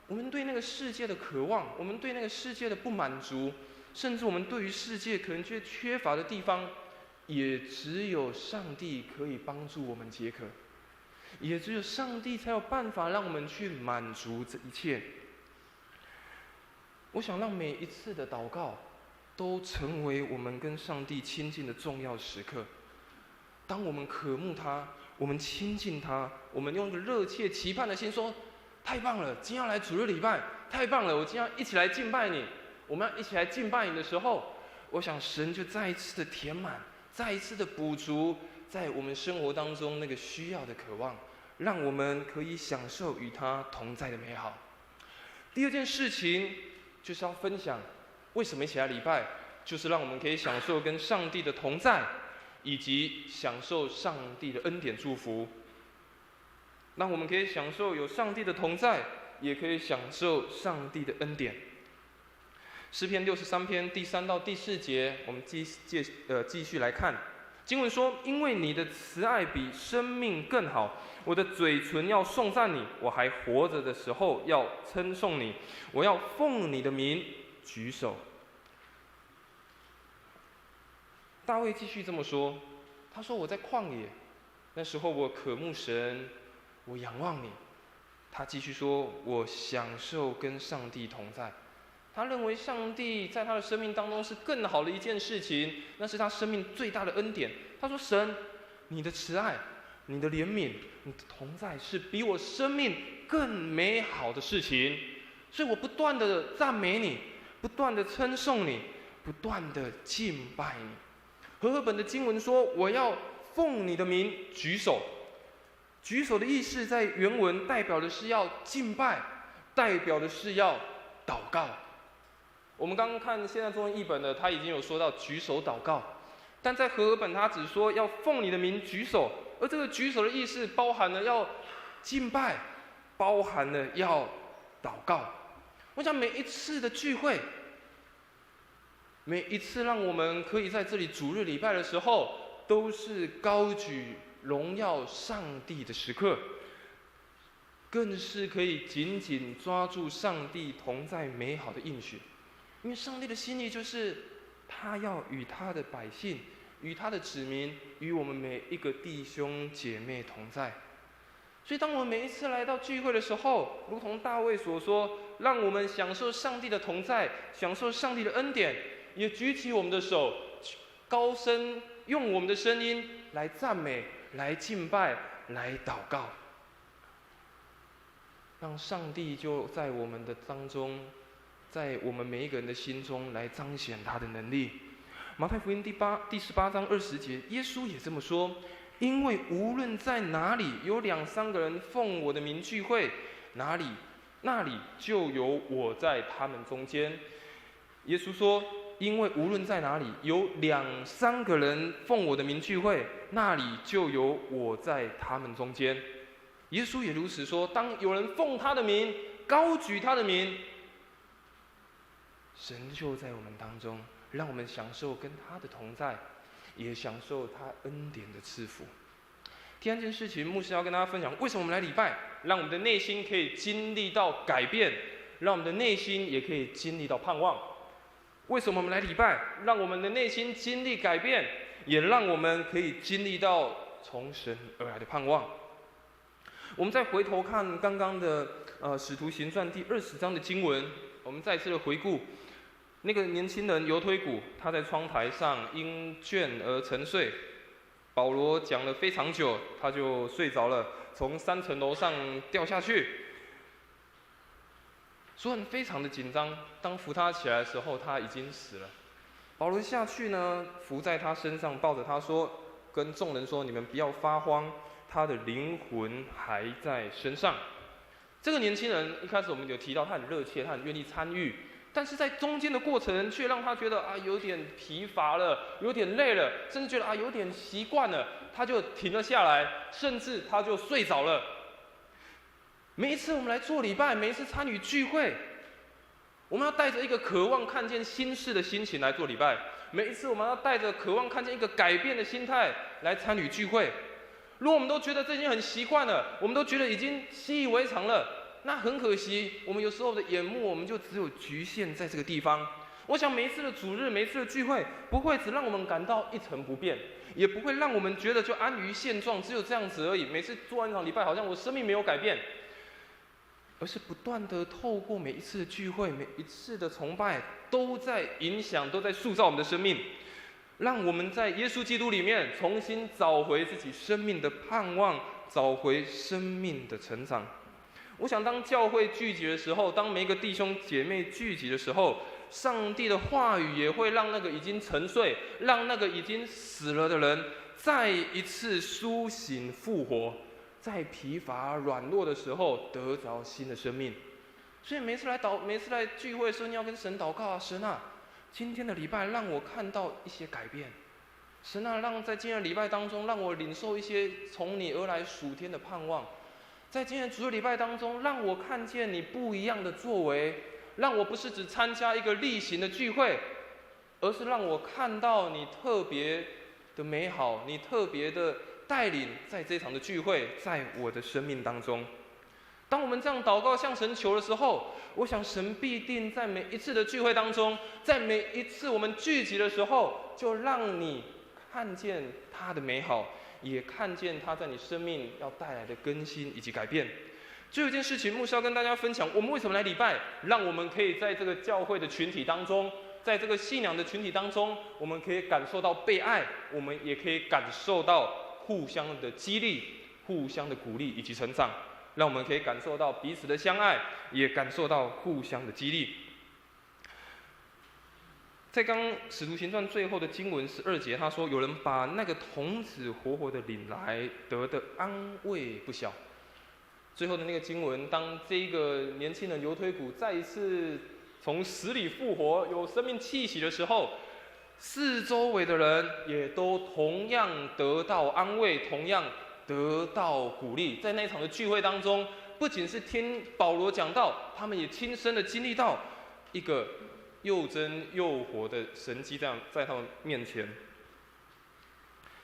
我们对那个世界的渴望，我们对那个世界的不满足，甚至我们对于世界可能缺乏的地方，也只有上帝可以帮助我们解渴，也只有上帝才有办法让我们去满足这一切。我想让每一次的祷告都成为我们跟上帝亲近的重要时刻。当我们渴慕他，我们亲近他，我们用一个热切期盼的心说：“太棒了，今天要来主日礼拜，太棒了，我今天要一起来敬拜你。”我们要一起来敬拜你的时候，我想神就再一次的填满，再一次的补足在我们生活当中那个需要的渴望，让我们可以享受与他同在的美好。第二件事情就是要分享。为什么一起来礼拜？就是让我们可以享受跟上帝的同在，以及享受上帝的恩典祝福。让我们可以享受有上帝的同在，也可以享受上帝的恩典。诗篇63篇第3到第4节，我们继续来看。经文说：“因为你的慈爱比生命更好，我的嘴唇要颂赞你，我还活着的时候要称颂你，我要奉你的名举手。”大卫继续这么说，他说：“我在旷野，那时候我渴慕神，我仰望你。”他继续说：“我享受跟上帝同在。”他认为上帝在他的生命当中是更好的一件事情，那是他生命最大的恩典。他说：“神，你的慈爱你的怜悯、你的同在是比我生命更美好的事情，所以我不断的赞美你，不断的称颂你，不断的敬拜你。和合本的经文说，我要奉你的名举手。举手的意思在原文代表的是要敬拜，代表的是要祷告。我们刚刚看现在中文译本的，他已经有说到举手祷告，但在和合本他只说要奉你的名举手，而这个举手的意思包含了要敬拜，包含了要祷告。我想每一次的聚会，每一次让我们可以在这里主日礼拜的时候，都是高举荣耀上帝的时刻，更是可以紧紧抓住上帝同在美好的应许。因为上帝的心意就是他要与他的百姓、与他的子民、与我们每一个弟兄姐妹同在。所以当我们每一次来到聚会的时候，如同大卫所说，让我们享受上帝的同在，享受上帝的恩典，也举起我们的手，高声用我们的声音来赞美、来敬拜、来祷告，让上帝就在我们的当中，在我们每一个人的心中来彰显他的能力。马太福音第18章20节，耶稣也这么说：因为无论在哪里有2、3个人奉我的名聚会，那里就有我在他们中间。耶稣说，因为无论在哪里有2、3个人奉我的名聚会，那里就有我在他们中间。耶稣也如此说，当有人奉他的名，高举他的名，神就在我们当中，让我们享受跟他的同在，也享受他恩典的赐福。第3件事情，牧师要跟大家分享，为什么我们来礼拜，让我们的内心可以经历到改变，让我们的内心也可以经历到盼望。为什么我们来礼拜，让我们的内心经历改变，也让我们可以经历到从神而来的盼望。我们再回头看刚刚的使徒行传第20章的经文，我们再次的回顾那个年轻人犹推古，他在窗台上因倦而沉睡，保罗讲了非常久，他就睡着了，从3层楼上掉下去。所有人非常的紧张，当扶他起来的时候，他已经死了。保罗下去呢，扶在他身上，抱着他说，跟众人说，你们不要发慌，他的灵魂还在身上。这个年轻人一开始我们有提到，他很热切，他很愿意参与，但是在中间的过程却让他觉得有点疲乏了，有点累了，甚至觉得有点习惯了，他就停了下来，甚至他就睡着了。每一次我们来做礼拜，每一次参与聚会，我们要带着一个渴望看见新事的心情来做礼拜。每一次我们要带着渴望看见一个改变的心态来参与聚会。如果我们都觉得这已经很习惯了，我们都觉得已经习以为常了，那很可惜，我们有时候的眼目我们就只有局限在这个地方。我想每一次的主日，每一次的聚会，不会只让我们感到一成不变，也不会让我们觉得就安于现状，只有这样子而已。每次做完一场礼拜，好像我生命没有改变，而是不断的透过每一次的聚会，每一次的崇拜，都在影响，都在塑造我们的生命，让我们在耶稣基督里面重新找回自己生命的盼望，找回生命的成长。我想当教会聚集的时候，当每一个弟兄姐妹聚集的时候，上帝的话语也会让那个已经沉睡，让那个已经死了的人再一次苏醒复活，在疲乏软弱的时候得着新的生命。所以每次来聚会的时候，你要跟神祷告神啊，今天的礼拜让我看到一些改变，神啊，让在今天的礼拜当中，让我领受一些从你而来属天的盼望。在今天的主日礼拜当中，让我看见你不一样的作为，让我不是只参加一个例行的聚会，而是让我看到你特别的美好，你特别的带领在这场的聚会，在我的生命当中。当我们这样祷告向神求的时候，我想神必定在每一次的聚会当中，在每一次我们聚集的时候，就让你看见他的美好，也看见他在你生命要带来的更新以及改变。最后一件事情，牧师要跟大家分享，我们为什么来礼拜，让我们可以在这个教会的群体当中，在这个信仰的群体当中，我们可以感受到被爱，我们也可以感受到互相的激励、互相的鼓励以及成长，让我们可以感受到彼此的相爱，也感受到互相的激励。在刚《使徒行传》最后的经文12节，他说：“有人把那个童子活活的领来，得的安慰不小。”最后的那个经文，当这个年轻人犹推古再一次从死里复活，有生命气息的时候，四周围的人也都同样得到安慰，同样得到鼓励。在那场的聚会当中，不仅是听保罗讲道，他们也亲身的经历到一个又真又活的神迹在他们面前。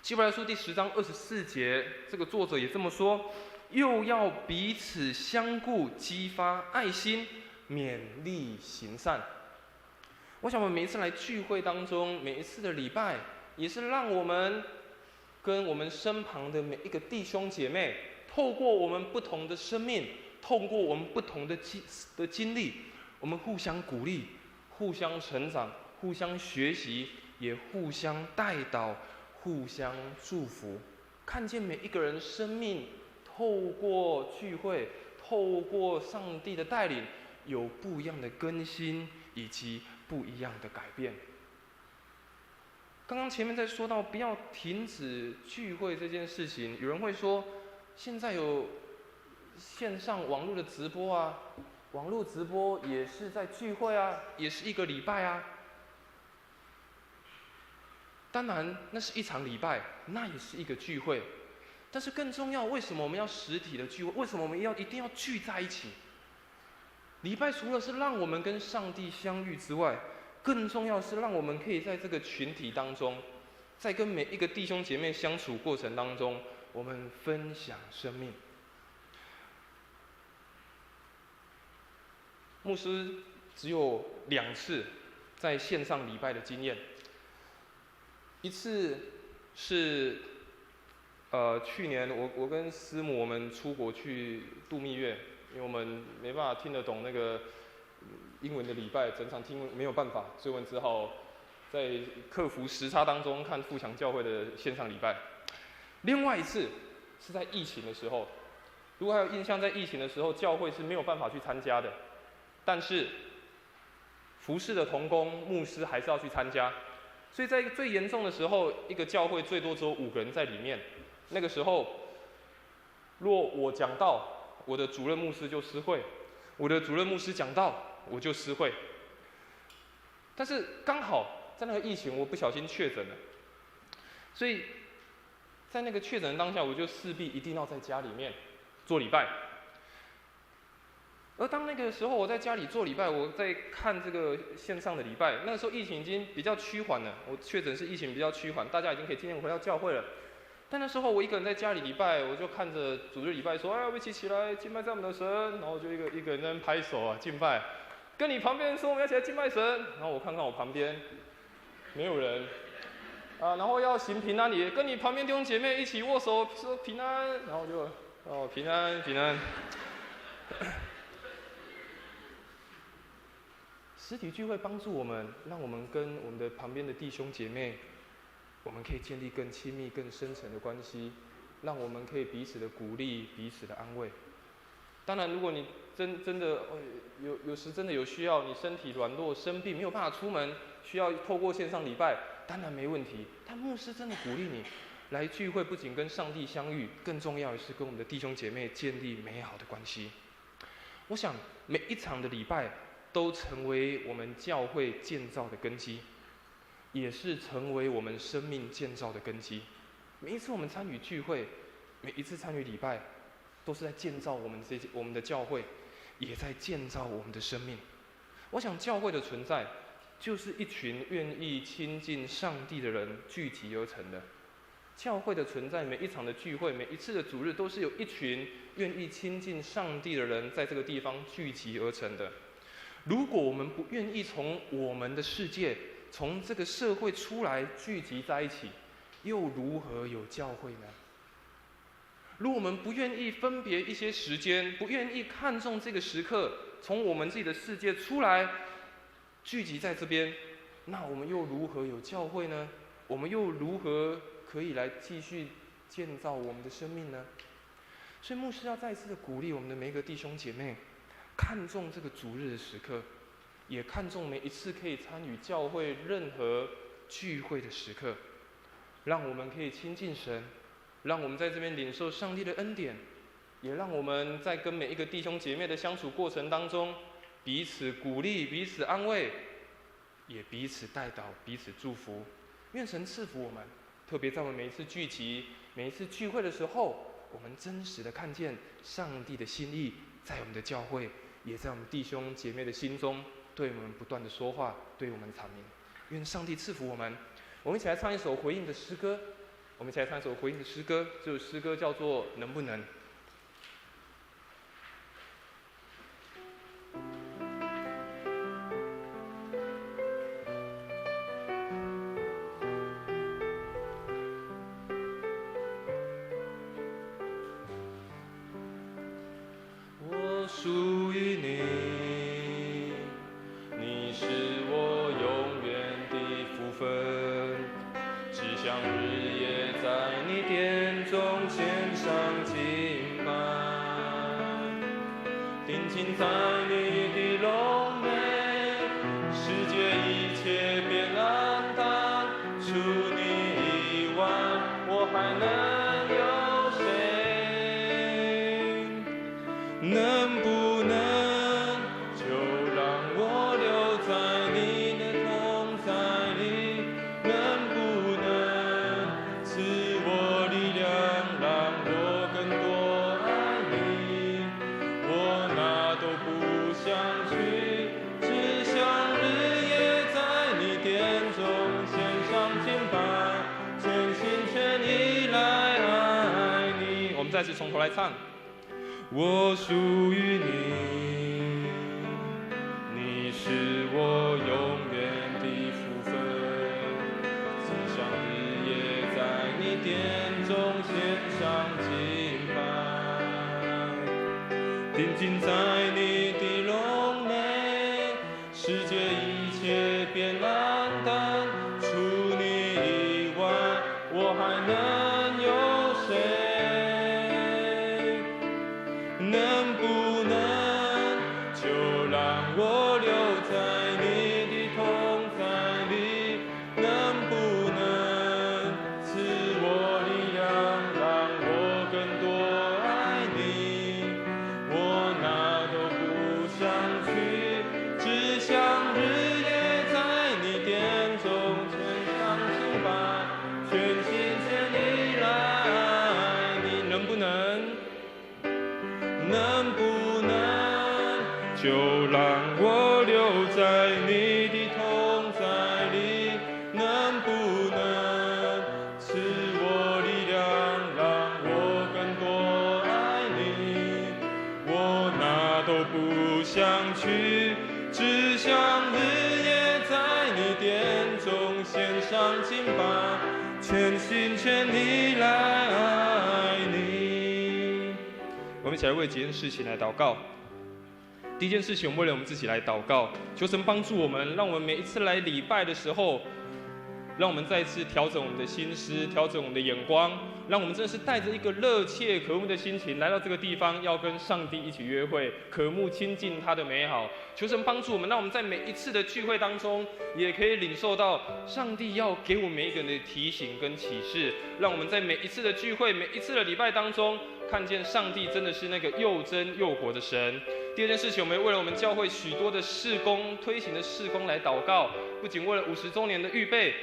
希伯来书第10章24节，这个作者也这么说：又要彼此相顾，激发爱心，勉励行善。我想我们每一次来聚会当中，每一次的礼拜，也是让我们跟我们身旁的每一个弟兄姐妹，透过我们不同的生命，透过我们不同的经历，我们互相鼓励，互相成长，互相学习，也互相带导，互相祝福。看见每一个人生命透过聚会，透过上帝的带领，有不一样的更新以及不一样的改变。刚刚前面在说到不要停止聚会这件事情，有人会说，现在有线上网络的直播啊，网络直播也是在聚会啊，也是一个礼拜啊。当然，那是一场礼拜，那也是一个聚会。但是更重要，为什么我们要实体的聚会？为什么我们一定要聚在一起？礼拜除了是让我们跟上帝相遇之外，更重要是让我们可以在这个群体当中，在跟每一个弟兄姐妹相处过程当中，我们分享生命。牧师只有2次在线上礼拜的经验，一次是去年我跟师母我们出国去度蜜月，因为我们没办法听得懂那个英文的礼拜，整场听没有办法，所以我们只好在克服时差当中看富强教会的线上礼拜。另外一次是在疫情的时候，如果还有印象，在疫情的时候教会是没有办法去参加的，但是服侍的同工牧师还是要去参加，所以在最严重的时候，一个教会最多只有5个人在里面。那个时候，若我讲道，我的主任牧师就失会；我的主任牧师讲道，我就失会。但是刚好在那个疫情，我不小心确诊了，所以在那个确诊的当下，我就势必一定要在家里面做礼拜。而当那个时候我在家里做礼拜，我在看这个线上的礼拜，那个时候疫情已经比较趋缓了，我确诊是疫情比较趋缓，大家已经可以今天回到教会了。但那时候我一个人在家里礼拜，我就看着主日礼拜说：“哎，我们一起起来敬拜赞美的神。”然后我就一个人在那边拍手啊敬拜，跟你旁边说我们要起来敬拜神。然后我看看我旁边没有人啊，然后要行平安礼，跟你旁边弟兄姐妹一起握手说平安，然后就平安平安。实体聚会帮助我们，让我们跟我们的旁边的弟兄姐妹，我们可以建立更亲密、更深层的关系，让我们可以彼此的鼓励、彼此的安慰。当然，如果你真的有时真的有需要，你身体软弱、生病没有办法出门，需要透过线上礼拜，当然没问题。但牧师真的鼓励你来聚会，不仅跟上帝相遇，更重要的是跟我们的弟兄姐妹建立美好的关系。我想每一场的礼拜都成为我们教会建造的根基，也是成为我们生命建造的根基。每一次我们参与聚会，每一次参与礼拜，都是在建造我们的教会，也在建造我们的生命。我想教会的存在，就是一群愿意亲近上帝的人聚集而成的。教会的存在，每一场的聚会，每一次的主日，都是有一群愿意亲近上帝的人在这个地方聚集而成的。如果我们不愿意从我们的世界，从这个社会出来聚集在一起，又如何有教会呢？如果我们不愿意分别一些时间，不愿意看重这个时刻，从我们自己的世界出来聚集在这边，那我们又如何有教会呢？我们又如何可以来继续建造我们的生命呢？所以牧师要再一次的鼓励我们的每一个弟兄姐妹，看重这个主日的时刻，也看重每一次可以参与教会任何聚会的时刻，让我们可以亲近神，让我们在这边领受上帝的恩典，也让我们在跟每一个弟兄姐妹的相处过程当中，彼此鼓励，彼此安慰，也彼此代祷，彼此祝福。愿神赐福我们，特别在我们每一次聚集、每一次聚会的时候，我们真实的看见上帝的心意在我们的教会，也在我们弟兄姐妹的心中，对我们不断的说话，对我们阐明。愿上帝赐福我们。我们一起来唱一首回应的诗歌。我们一起来唱一首回应的诗歌，这首诗歌叫做《能不能》。我属于你，你是我永远的福分，只想日夜在你殿中献上敬拜，定睛在你的荣美，世界一切变暗淡，除你以外，我还能有谁？能不能就让我留在你的同在里？能不能赐我力量，让我更多爱你？我哪都不想去，只想日夜在你殿中献上敬拜，全心全意来爱你。我们再次从头来唱。我属于你，你是我永远的福分，只想日夜在你殿中献上敬拜，定睛在你的荣美，世界一切变暗淡，除你以外，我还能有谁？能不能就让我留在你的同在里？能不能赐我力量，让我更多爱你？我哪都不想去，只想日夜在你殿中献上敬拜，全心全意来爱你。能不能？能不能就让我留在你的同在里？能不能赐我力量，让我更多爱你？我哪都不想去，只想日夜在你殿中献上敬拜，全心全意来爱你。我们一起来为几件事情来祷告。第一件事情，我们为了我们自己来祷告，求神帮助我们，让我们每一次来礼拜的时候，让我们再一次调整我们的心思，调整我们的眼光，让我们真的是带着一个热切渴慕的心情来到这个地方，要跟上帝一起约会，渴慕亲近他的美好。求神帮助我们，让我们在每一次的聚会当中，也可以领受到上帝要给我们每一个人的提醒跟启示，让我们在每一次的聚会、每一次的礼拜当中，看见上帝真的是那个又真又活的神。第二件事情，我们为了我们教会许多的事工推行的事工来祷告，不仅为了50周年的预备，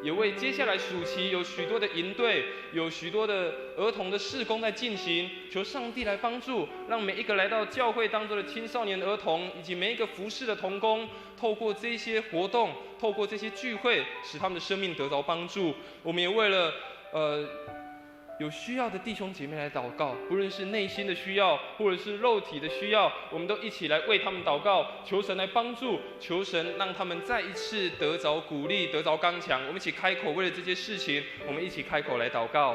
也为接下来暑期有许多的营队，有许多的儿童的事工在进行，求上帝来帮助，让每一个来到教会当中的青少年儿童，以及每一个服侍的同工，透过这些活动，透过这些聚会，使他们的生命得着帮助。我们也为了有需要的弟兄姐妹来祷告，不论是内心的需要，或者是肉体的需要，我们都一起来为他们祷告，求神来帮助，求神让他们再一次得着鼓励，得着刚强。我们一起开口，为了这些事情，我们一起开口来祷告。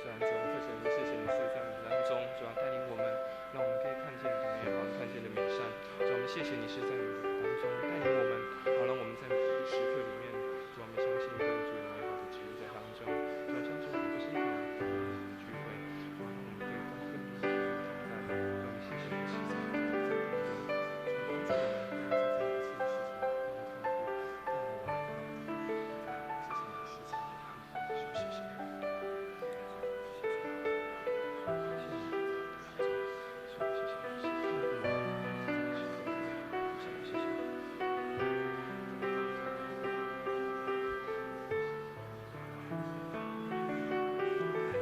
是啊，主啊，谢谢你是在我们当中，主啊，带领我们，让我们可以看见你的美好，看见你的美善。主啊，我们谢谢你是在我们当中带领我们，好让我们在每一个时刻里面，主啊，我们相信你有主的美好的旨意在当中。主啊，相信我们不是一个人。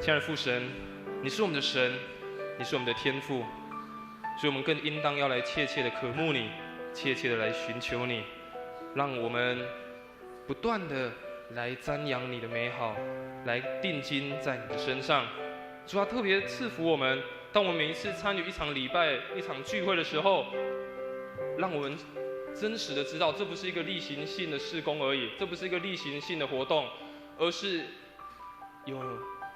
亲爱的父神，你是我们的神，你是我们的天父，所以我们更应当要来切切的渴慕你，切切的来寻求你，让我们不断的来瞻仰你的美好，来定睛在你的身上。主啊，特别赐福我们，当我们每一次参与一场礼拜、一场聚会的时候，让我们真实的知道，这不是一个例行性的事工而已，这不是一个例行性的活动，而是有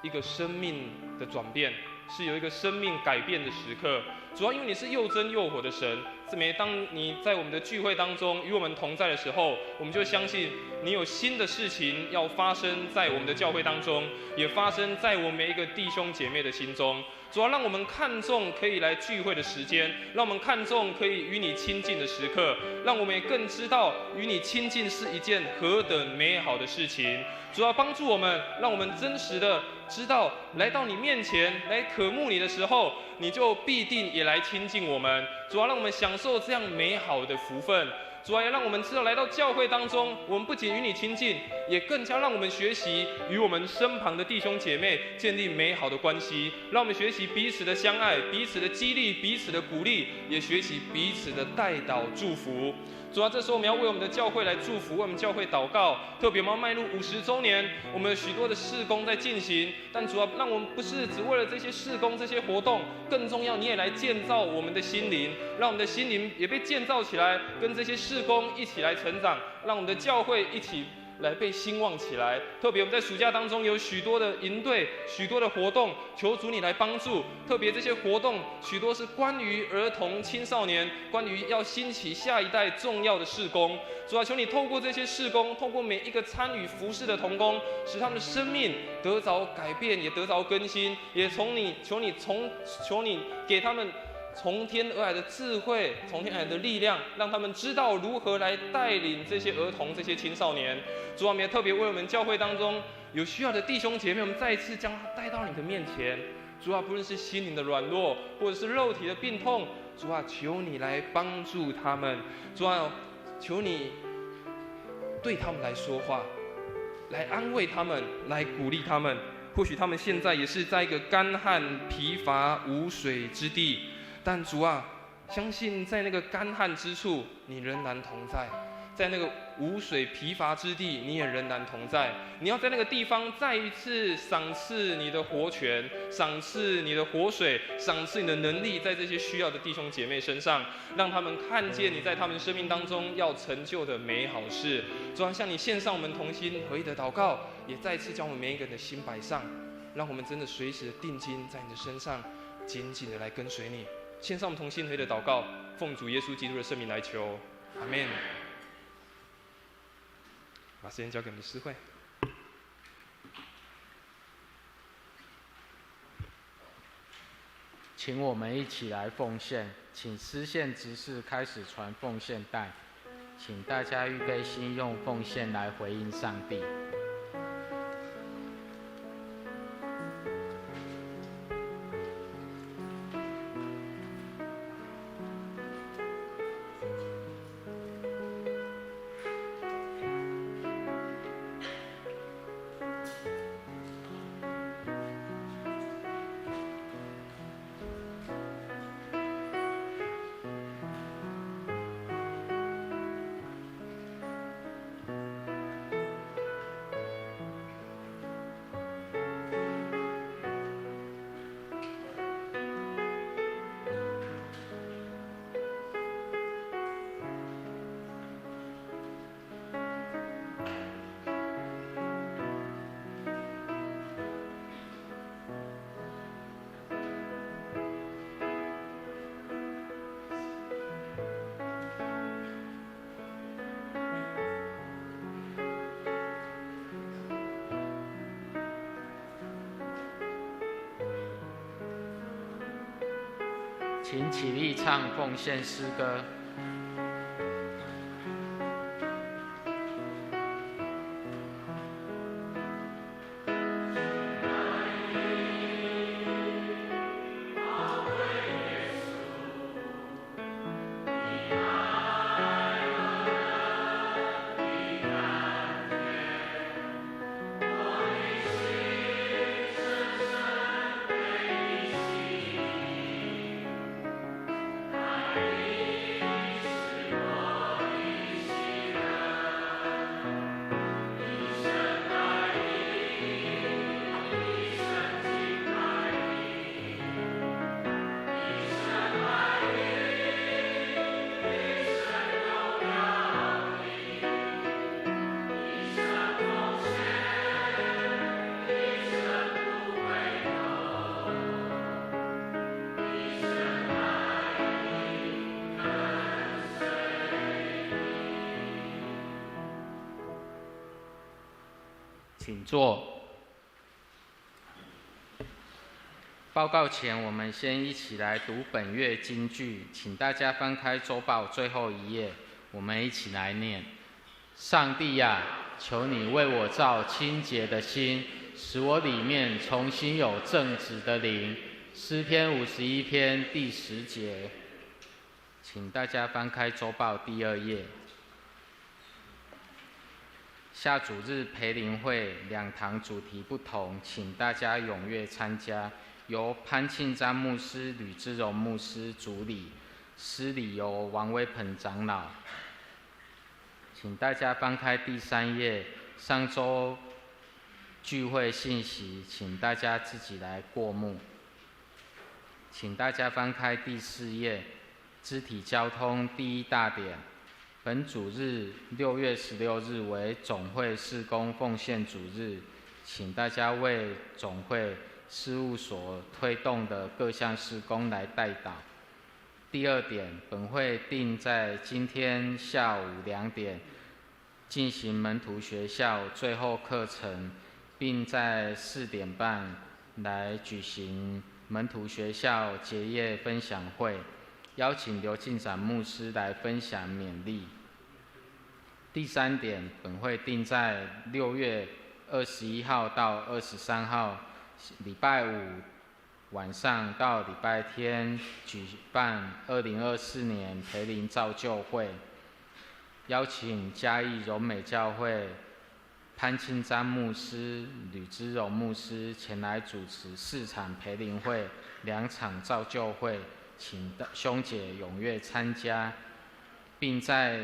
一个生命的转变，是有一个生命改变的时刻。主要因为你是又真又活的神，每当你在我们的聚会当中与我们同在的时候，我们就相信你有新的事情要发生在我们的教会当中，也发生在我们每一个弟兄姐妹的心中。主要让我们看重可以来聚会的时间，让我们看重可以与你亲近的时刻，让我们也更知道与你亲近是一件何等美好的事情。主要帮助我们，让我们真实的知道，来到你面前来渴慕你的时候，你就必定也来亲近我们。主要让我们享受这样美好的福分。主要也让我们知道，来到教会当中，我们不仅与你亲近，也更加让我们学习与我们身旁的弟兄姐妹建立美好的关系，让我们学习彼此的相爱，彼此的激励，彼此的鼓励，也学习彼此的代祷祝福。主要这时候我们要为我们的教会来祝福，为我们教会祷告。特别我们要迈入50周年，我们有许多的事工在进行，但主要让我们不是只为了这些事工、这些活动，更重要，你也来建造我们的心灵，让我们的心灵也被建造起来，跟这些事工一起来成长，让我们的教会一起来被兴旺起来。特别我们在暑假当中有许多的营队，许多的活动，求主你来帮助。特别这些活动许多是关于儿童青少年，关于要兴起下一代重要的事工。主啊，求你透过这些事工，透过每一个参与服事的同工，使他们的生命得着改变，也得着更新，也求你给他们从天而来的智慧，从天而来的力量，让他们知道如何来带领这些儿童、这些青少年。主啊，我们也特别为我们教会当中有需要的弟兄姐妹，我们再一次将他带到你的面前。主啊，不论是心灵的软弱，或者是肉体的病痛，主啊，求你来帮助他们。主啊，求你对他们来说话，来安慰他们，来鼓励他们。或许他们现在也是在一个干旱、疲乏、无水之地。但主啊，相信在那个干旱之处，你仍然同在；在那个无水疲乏之地，你也仍然同在。你要在那个地方再一次赏赐你的活泉，赏赐你的活水，赏赐你的能力，在这些需要的弟兄姐妹身上，让他们看见你在他们生命当中要成就的美好事。主啊，向你献上我们同心合一的祷告，也再次将我们每一个人的心摆上，让我们真的随时的定睛在你的身上，紧紧的来跟随你。献上我们同心合一的祷告，奉主耶稣基督的圣名来求，阿们。把时间交给我们的诗会。请我们一起来奉献，请司献执事开始传奉献带，请大家预备心，用奉献来回应上帝。请起立唱奉献诗歌。请坐。报告前，我们先一起来读本月金句，请大家翻开周报最后一页，我们一起来念：上帝呀，求你为我造清洁的心，使我里面重新有正直的灵。诗篇51篇第10节，请大家翻开周报第2页。下主日培灵会2堂主题不同，请大家踊跃参加。由潘庆章牧师、吕之荣牧师主理，司礼由王威鹏长老。请大家翻开第3页，上周聚会信息，请大家自己来过目。请大家翻开第4页，肢体交通第1大点。本主日6月16日为总会事工奉献主日，请大家为总会事务所推动的各项事工来代祷。第2点，本会定在今天下午2点进行门徒学校最后课程，并在4点半来举行门徒学校结业分享会，邀请刘进展牧师来分享勉励。第3点，本会定在6月21号到23号礼拜5晚上到礼拜天举办2024年培灵造就会，邀请嘉义荣美教会潘庆章牧师、吕之荣牧师前来主持4场培灵会、2场造就会，请兄姐踊跃参加，并在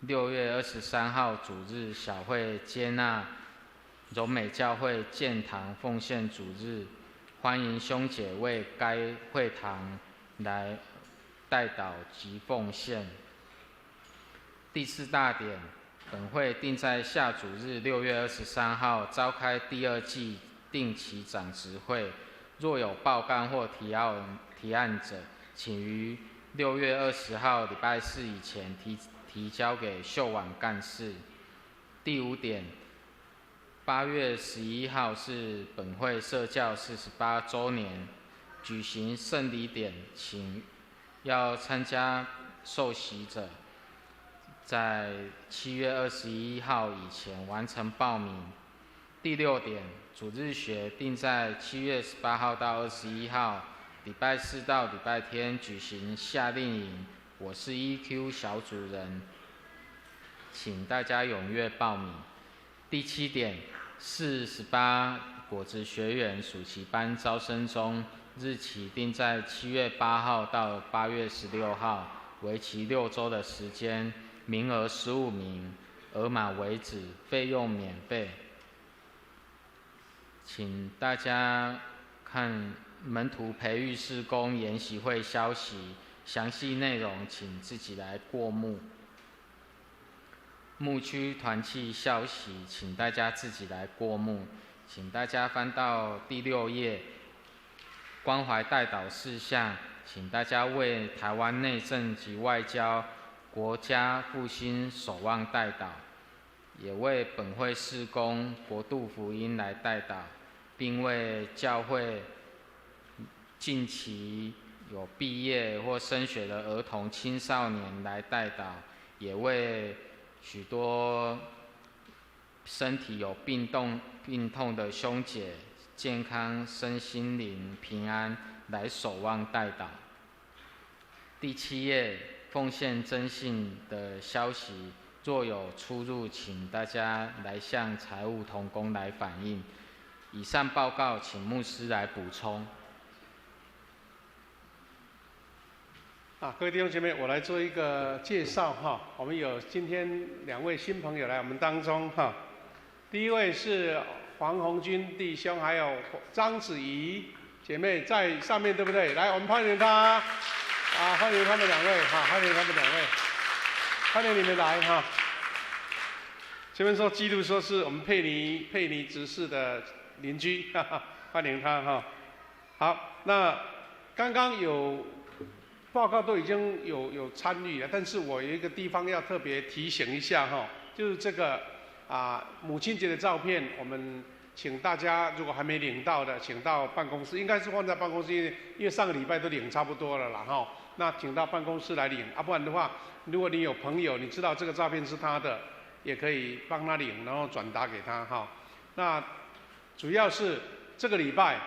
6月23号主日小会接纳荣美教会建堂奉献主日，欢迎兄姐为该会堂来代祷及奉献。第4大点，本会定在下主日6月23号召开第2季定期长执会，若有报告或提案者，请于6月20号礼拜4以前提交给秀婉干事。第5点，8月11号是本会社教48周年，举行圣礼典，请要参加受洗者在7月21号以前完成报名。第6点，主日学定在7月18号到21号，礼拜4到礼拜天举行夏令营，我是 EQ 小主人，请大家踊跃报名。第7点，418果子学园暑期班招生中，日期定在7月8号到8月16号，为期6周的时间，名额15名，额满为止，费用免费。请大家看门徒培育事工研习会消息，详细内容请自己来过目。牧区团契消息，请大家自己来过目。请大家翻到第6页，关怀代祷事项，请大家为台湾内政及外交、国家复兴守望代祷，也为本会事工、国度福音来代祷，并为教会近期有毕业或升学的儿童、青少年来代祷，也为许多身体有病痛的兄姐健康身心灵平安来守望代祷。第7页奉献征信的消息，若有出入，请大家来向财务同工来反映。以上报告请牧师来补充。各位弟兄姐妹，我来做一个介绍哈。我们有今天2位新朋友来我们当中哈。第一位是黄红军弟兄，还有张子怡姐妹在上面，对不对？来，我们欢迎他，欢迎他们2位哈，欢迎他们2位，欢迎你们来哈。前面说记录说是我们佩妮执事的邻居，哈哈，欢迎他哈。好，那刚刚有报告都已经有参与了，但是我有一个地方要特别提醒一下哈，就是这个母亲节的照片，我们请大家如果还没领到的，请到办公室，应该是放在办公室，因为上个礼拜都领差不多了啦哈。那请到办公室来领，不然的话，如果你有朋友，你知道这个照片是他的，也可以帮他领，然后转达给他哈。那主要是这个礼拜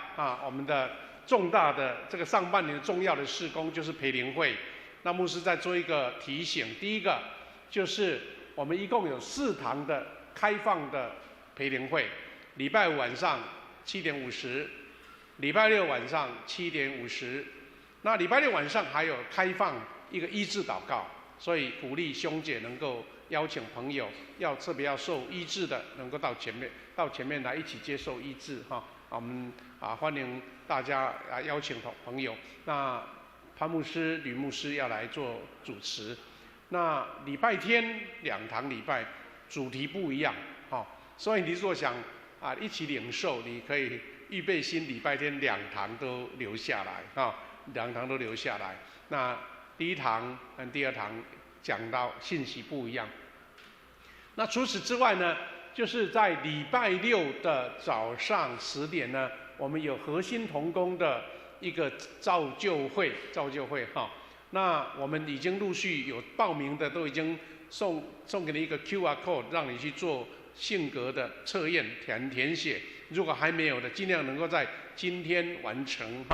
我们的重大的这个上半年重要的事工就是培灵会。那牧师再做一个提醒，第一个就是我们一共有4堂的开放的培灵会，礼拜五晚上7点50，礼拜六晚上7点50。那礼拜六晚上还有开放一个医治祷告，所以鼓励兄姐能够邀请朋友，特别要受医治的，能够到前面来一起接受医治哈。我们欢迎大家邀请朋友。那潘牧师、吕牧师要来做主持。那礼拜天2堂礼拜主题不一样所以你如果想一起领受，你可以预备心，礼拜天2堂都留下来2堂都留下来。那第1堂跟第2堂讲到信息不一样。那除此之外呢，就是在礼拜六的早上10点呢，我们有核心同工的一个造就会那我们已经陆续有报名的，都已经送给你一个 QR code， 让你去做性格的测验填写。如果还没有的，尽量能够在今天完成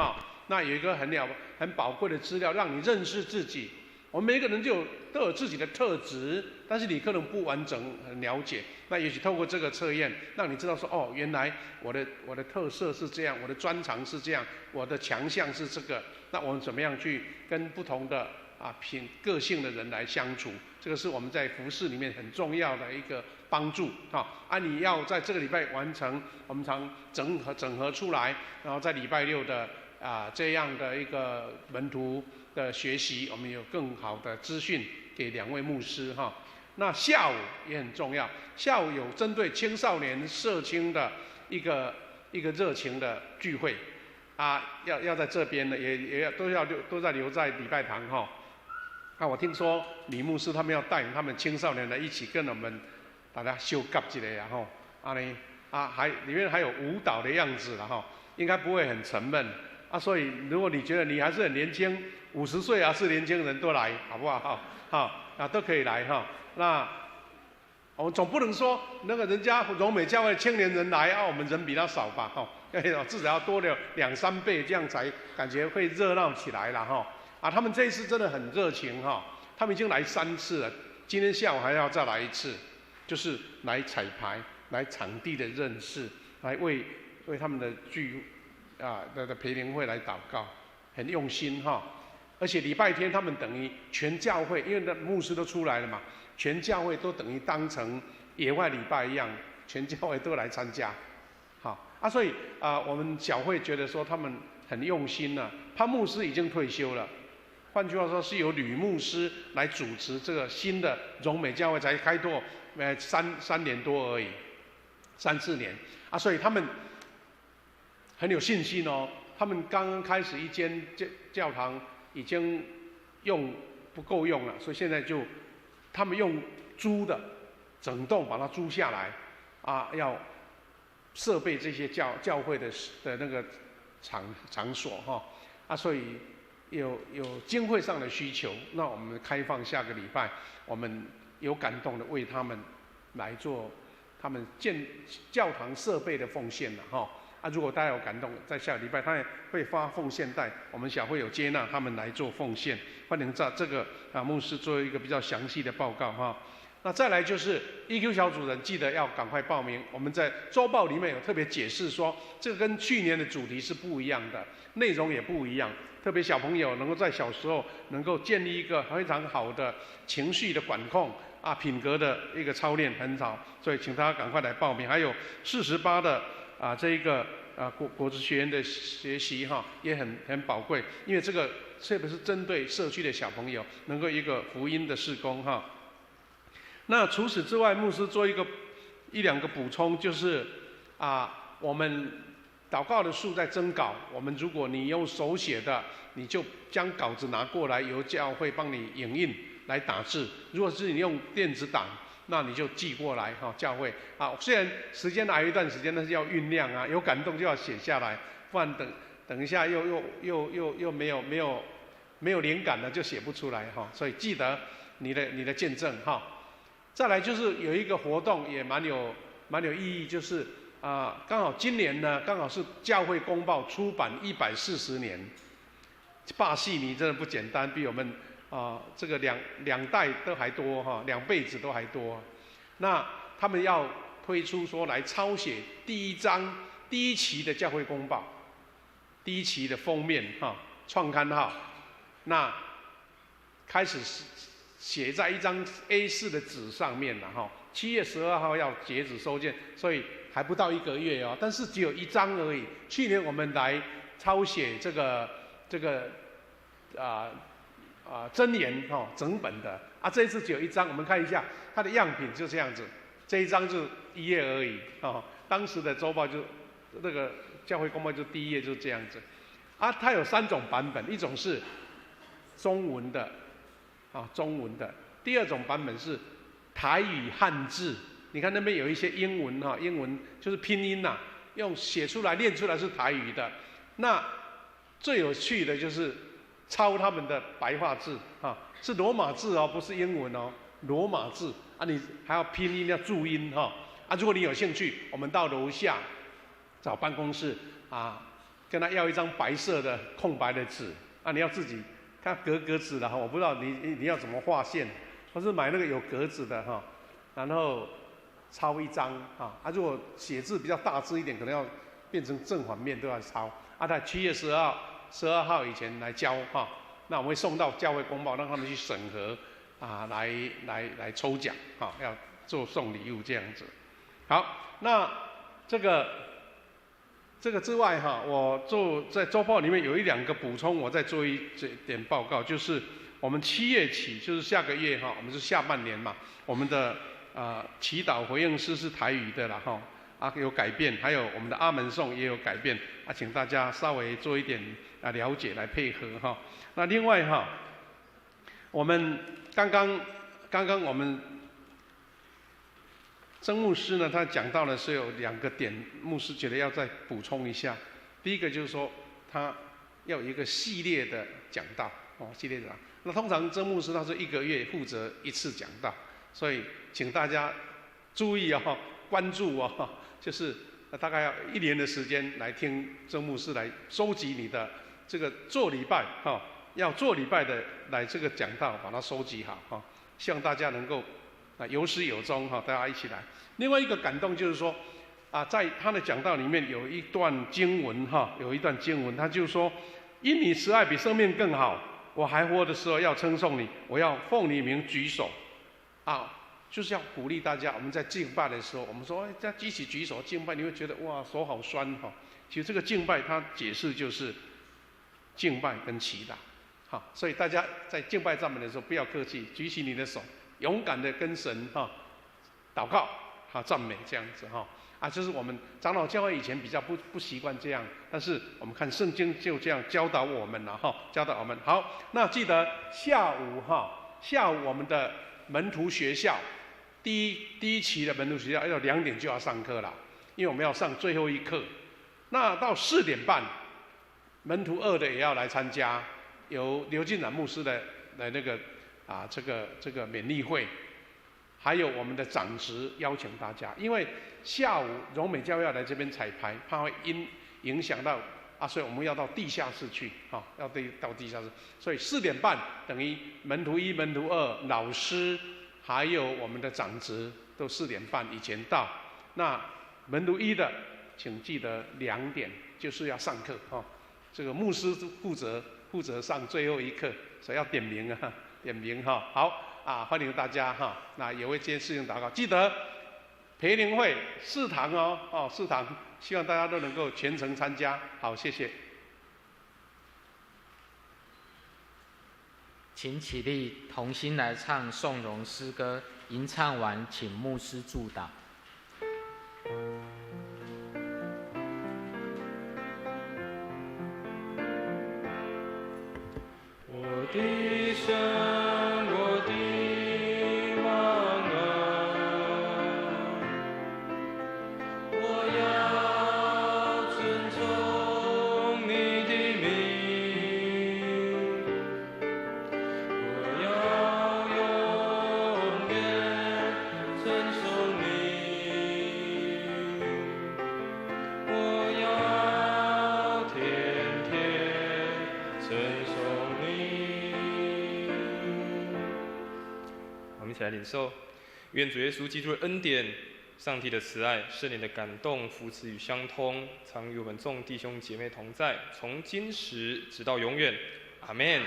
那有一个很宝贵的资料，让你认识自己。我们每个人都有自己的特质，但是你可能不完整很了解。那也许透过这个测验，让你知道说原来我的特色是这样，我的专长是这样，我的强项是这个。那我们怎么样去跟不同的个性的人来相处？这个是我们在服事里面很重要的一个帮助你要在这个礼拜完成，我们常整合出来，然后在礼拜六的这样的一个门徒的学习，我们有更好的资讯给2位牧师那下午也很重要，下午有针对青少年社青的一个热情的聚会要在这边呢，也都在留在礼拜堂我听说李牧师他们要带领他们青少年来一起跟我们大家修改一下里面还有舞蹈的样子了应该不会很沉闷所以如果你觉得你还是很年轻，50岁是年轻人都来，好不好都可以来那我们总不能说那个人家荣美教会青年人来我们人比他少吧至少要多了2-3倍，这样才感觉会热闹起来了他们这一次真的很热情他们已经来3次了，今天下午还要再来一次，就是来彩排，来场地的认识，来为他们的的培灵会来祷告，很用心而且礼拜天他们等于全教会，因为那牧师都出来了嘛，全教会都等于当成野外礼拜一样，全教会都来参加所以我们小会觉得说他们很用心潘牧师已经退休了，换句话说是由吕牧师来主持这个新的荣美教会，才开拓3年多而已，3-4年所以他们很有信心他们刚刚开始一间教堂已经不够用了，所以现在他们用租的，整栋把它租下来要设备这些教会的那个场所所以有经费上的需求，那我们开放下个礼拜，我们有感动的为他们来做他们建教堂设备的奉献如果大家有感动，在下个礼拜他也会发奉献袋，我们小会有接纳他们来做奉献，欢迎在这个牧师做一个比较详细的报告那再来就是 EQ 小组人记得要赶快报名，我们在周报里面有特别解释说，这个跟去年的主题是不一样的，内容也不一样，特别小朋友能够在小时候能够建立一个非常好的情绪的管控品格的一个操练很好，所以请大家赶快来报名。还有48的这一个果子学院的学习也很宝贵，因为这个特别是针对社区的小朋友，能够一个福音的事工那除此之外，牧师做1-2个补充，就是我们祷告的数在征稿，我们如果你用手写的，你就将稿子拿过来，由教会帮你影印来打字；如果是你用电子档，那你就寄过来哈，教会啊。虽然时间还有一段时间，但是要酝酿啊，有感动就要写下来，不然等一下又没有灵感了，就写不出来哈。所以记得你的见证哈。再来就是有一个活动也蛮有意义，就是刚好今年呢，刚好是教会公报出版140年。巴西尼真的不简单，比我们这个两代都还多哈，2辈子都还多。那他们要推出说来抄写第一期的教会公报，第一期的封面哈，创刊号，那开始写在一张 A4 的纸上面了哈。7月12号要截止收件，所以还不到1个月哦，但是只有1张而已。去年我们来抄写这个箴言哈，整本的这一次只有1张，我们看一下它的样品就这样子，这一张就1页而已当时的周报就那个教会公报就第1页就这样子它有3种版本，一种是中文的中文的，第2种版本是台语汉字，你看那边有一些英文英文就是拼音用写出来念出来是台语的。那最有趣的就是抄他们的白话字是罗马字不是英文罗马字你还要拼音要注音如果你有兴趣，我们到楼下找办公室跟他要一张白色的空白的纸你要自己看格子的我不知道你要怎么画线，或是买那个有格子的然后抄1张如果写字比较大字一点，可能要变成正反面都要抄在7月12号以前来交那我们会送到教会公报，让他们去审核来抽奖要做送礼物这样子。好，那这个之外我在周报里面有1-2个补充，我再做一点报告，就是我们7月起，就是下个月我们是下半年嘛，我们的祈祷回应诗是台语的啦有改变，还有我们的阿门颂也有改变请大家稍微做一点了解来配合那另外我们刚刚我们曾牧师呢，他讲到的是有2个点，牧师觉得要再补充一下。第一个就是说，他要有一个系列的讲道系列讲。那通常曾牧师他是1个月负责1次讲道，所以请大家注意关注就是大概要1年的时间来听曾牧师来收集你的这个做礼拜要做礼拜的来这个讲道把它收集好希望大家能够有始有终大家一起来。另外一个感动就是说在他的讲道里面有一段经文他就说，因你慈爱比生命更好，我还活的时候要称颂你，我要奉你名举手就是要鼓励大家。我们在敬拜的时候，我们说在一起举手敬拜，你会觉得哇手好酸其实这个敬拜它解释就是敬拜跟祈祷所以大家在敬拜赞美的时候不要客气，举起你的手，勇敢的跟神祷告赞美这样子就是我们长老教会以前比较不习惯这样，但是我们看圣经就这样教导我们了教导我们。好，那记得下午我们的门徒学校第一期的门徒学校要2点就要上课了，因为我们要上最后一课。那到4点半，门徒2的也要来参加，由刘进展牧师的那个这个勉励会，还有我们的长职邀请大家，因为下午荣美教要来这边彩排，怕会影响到所以我们要到地下室去要到地下室，所以4点半等于门徒1、门徒2、老师还有我们的长职都4点半以前到。那门徒1的，请记得2点就是要上课这个牧师负责上最后一课，所以要点名点名好欢迎大家那也为这件事情祷告。记得培灵会4堂4堂，希望大家都能够全程参加。好，谢谢。请起立，同心来唱颂荣诗歌。吟唱完，请牧师祝祷。我的神，我的王啊，承受你。我们一起来领受，愿主耶稣基督的恩典、上帝的慈爱、圣灵的感动、扶持与相通，常与我们众弟兄姐妹同在，从今时直到永远。阿们。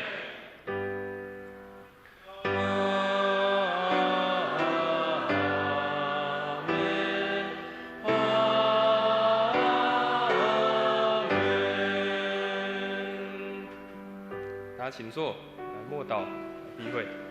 大家请坐，来默祷，闭会。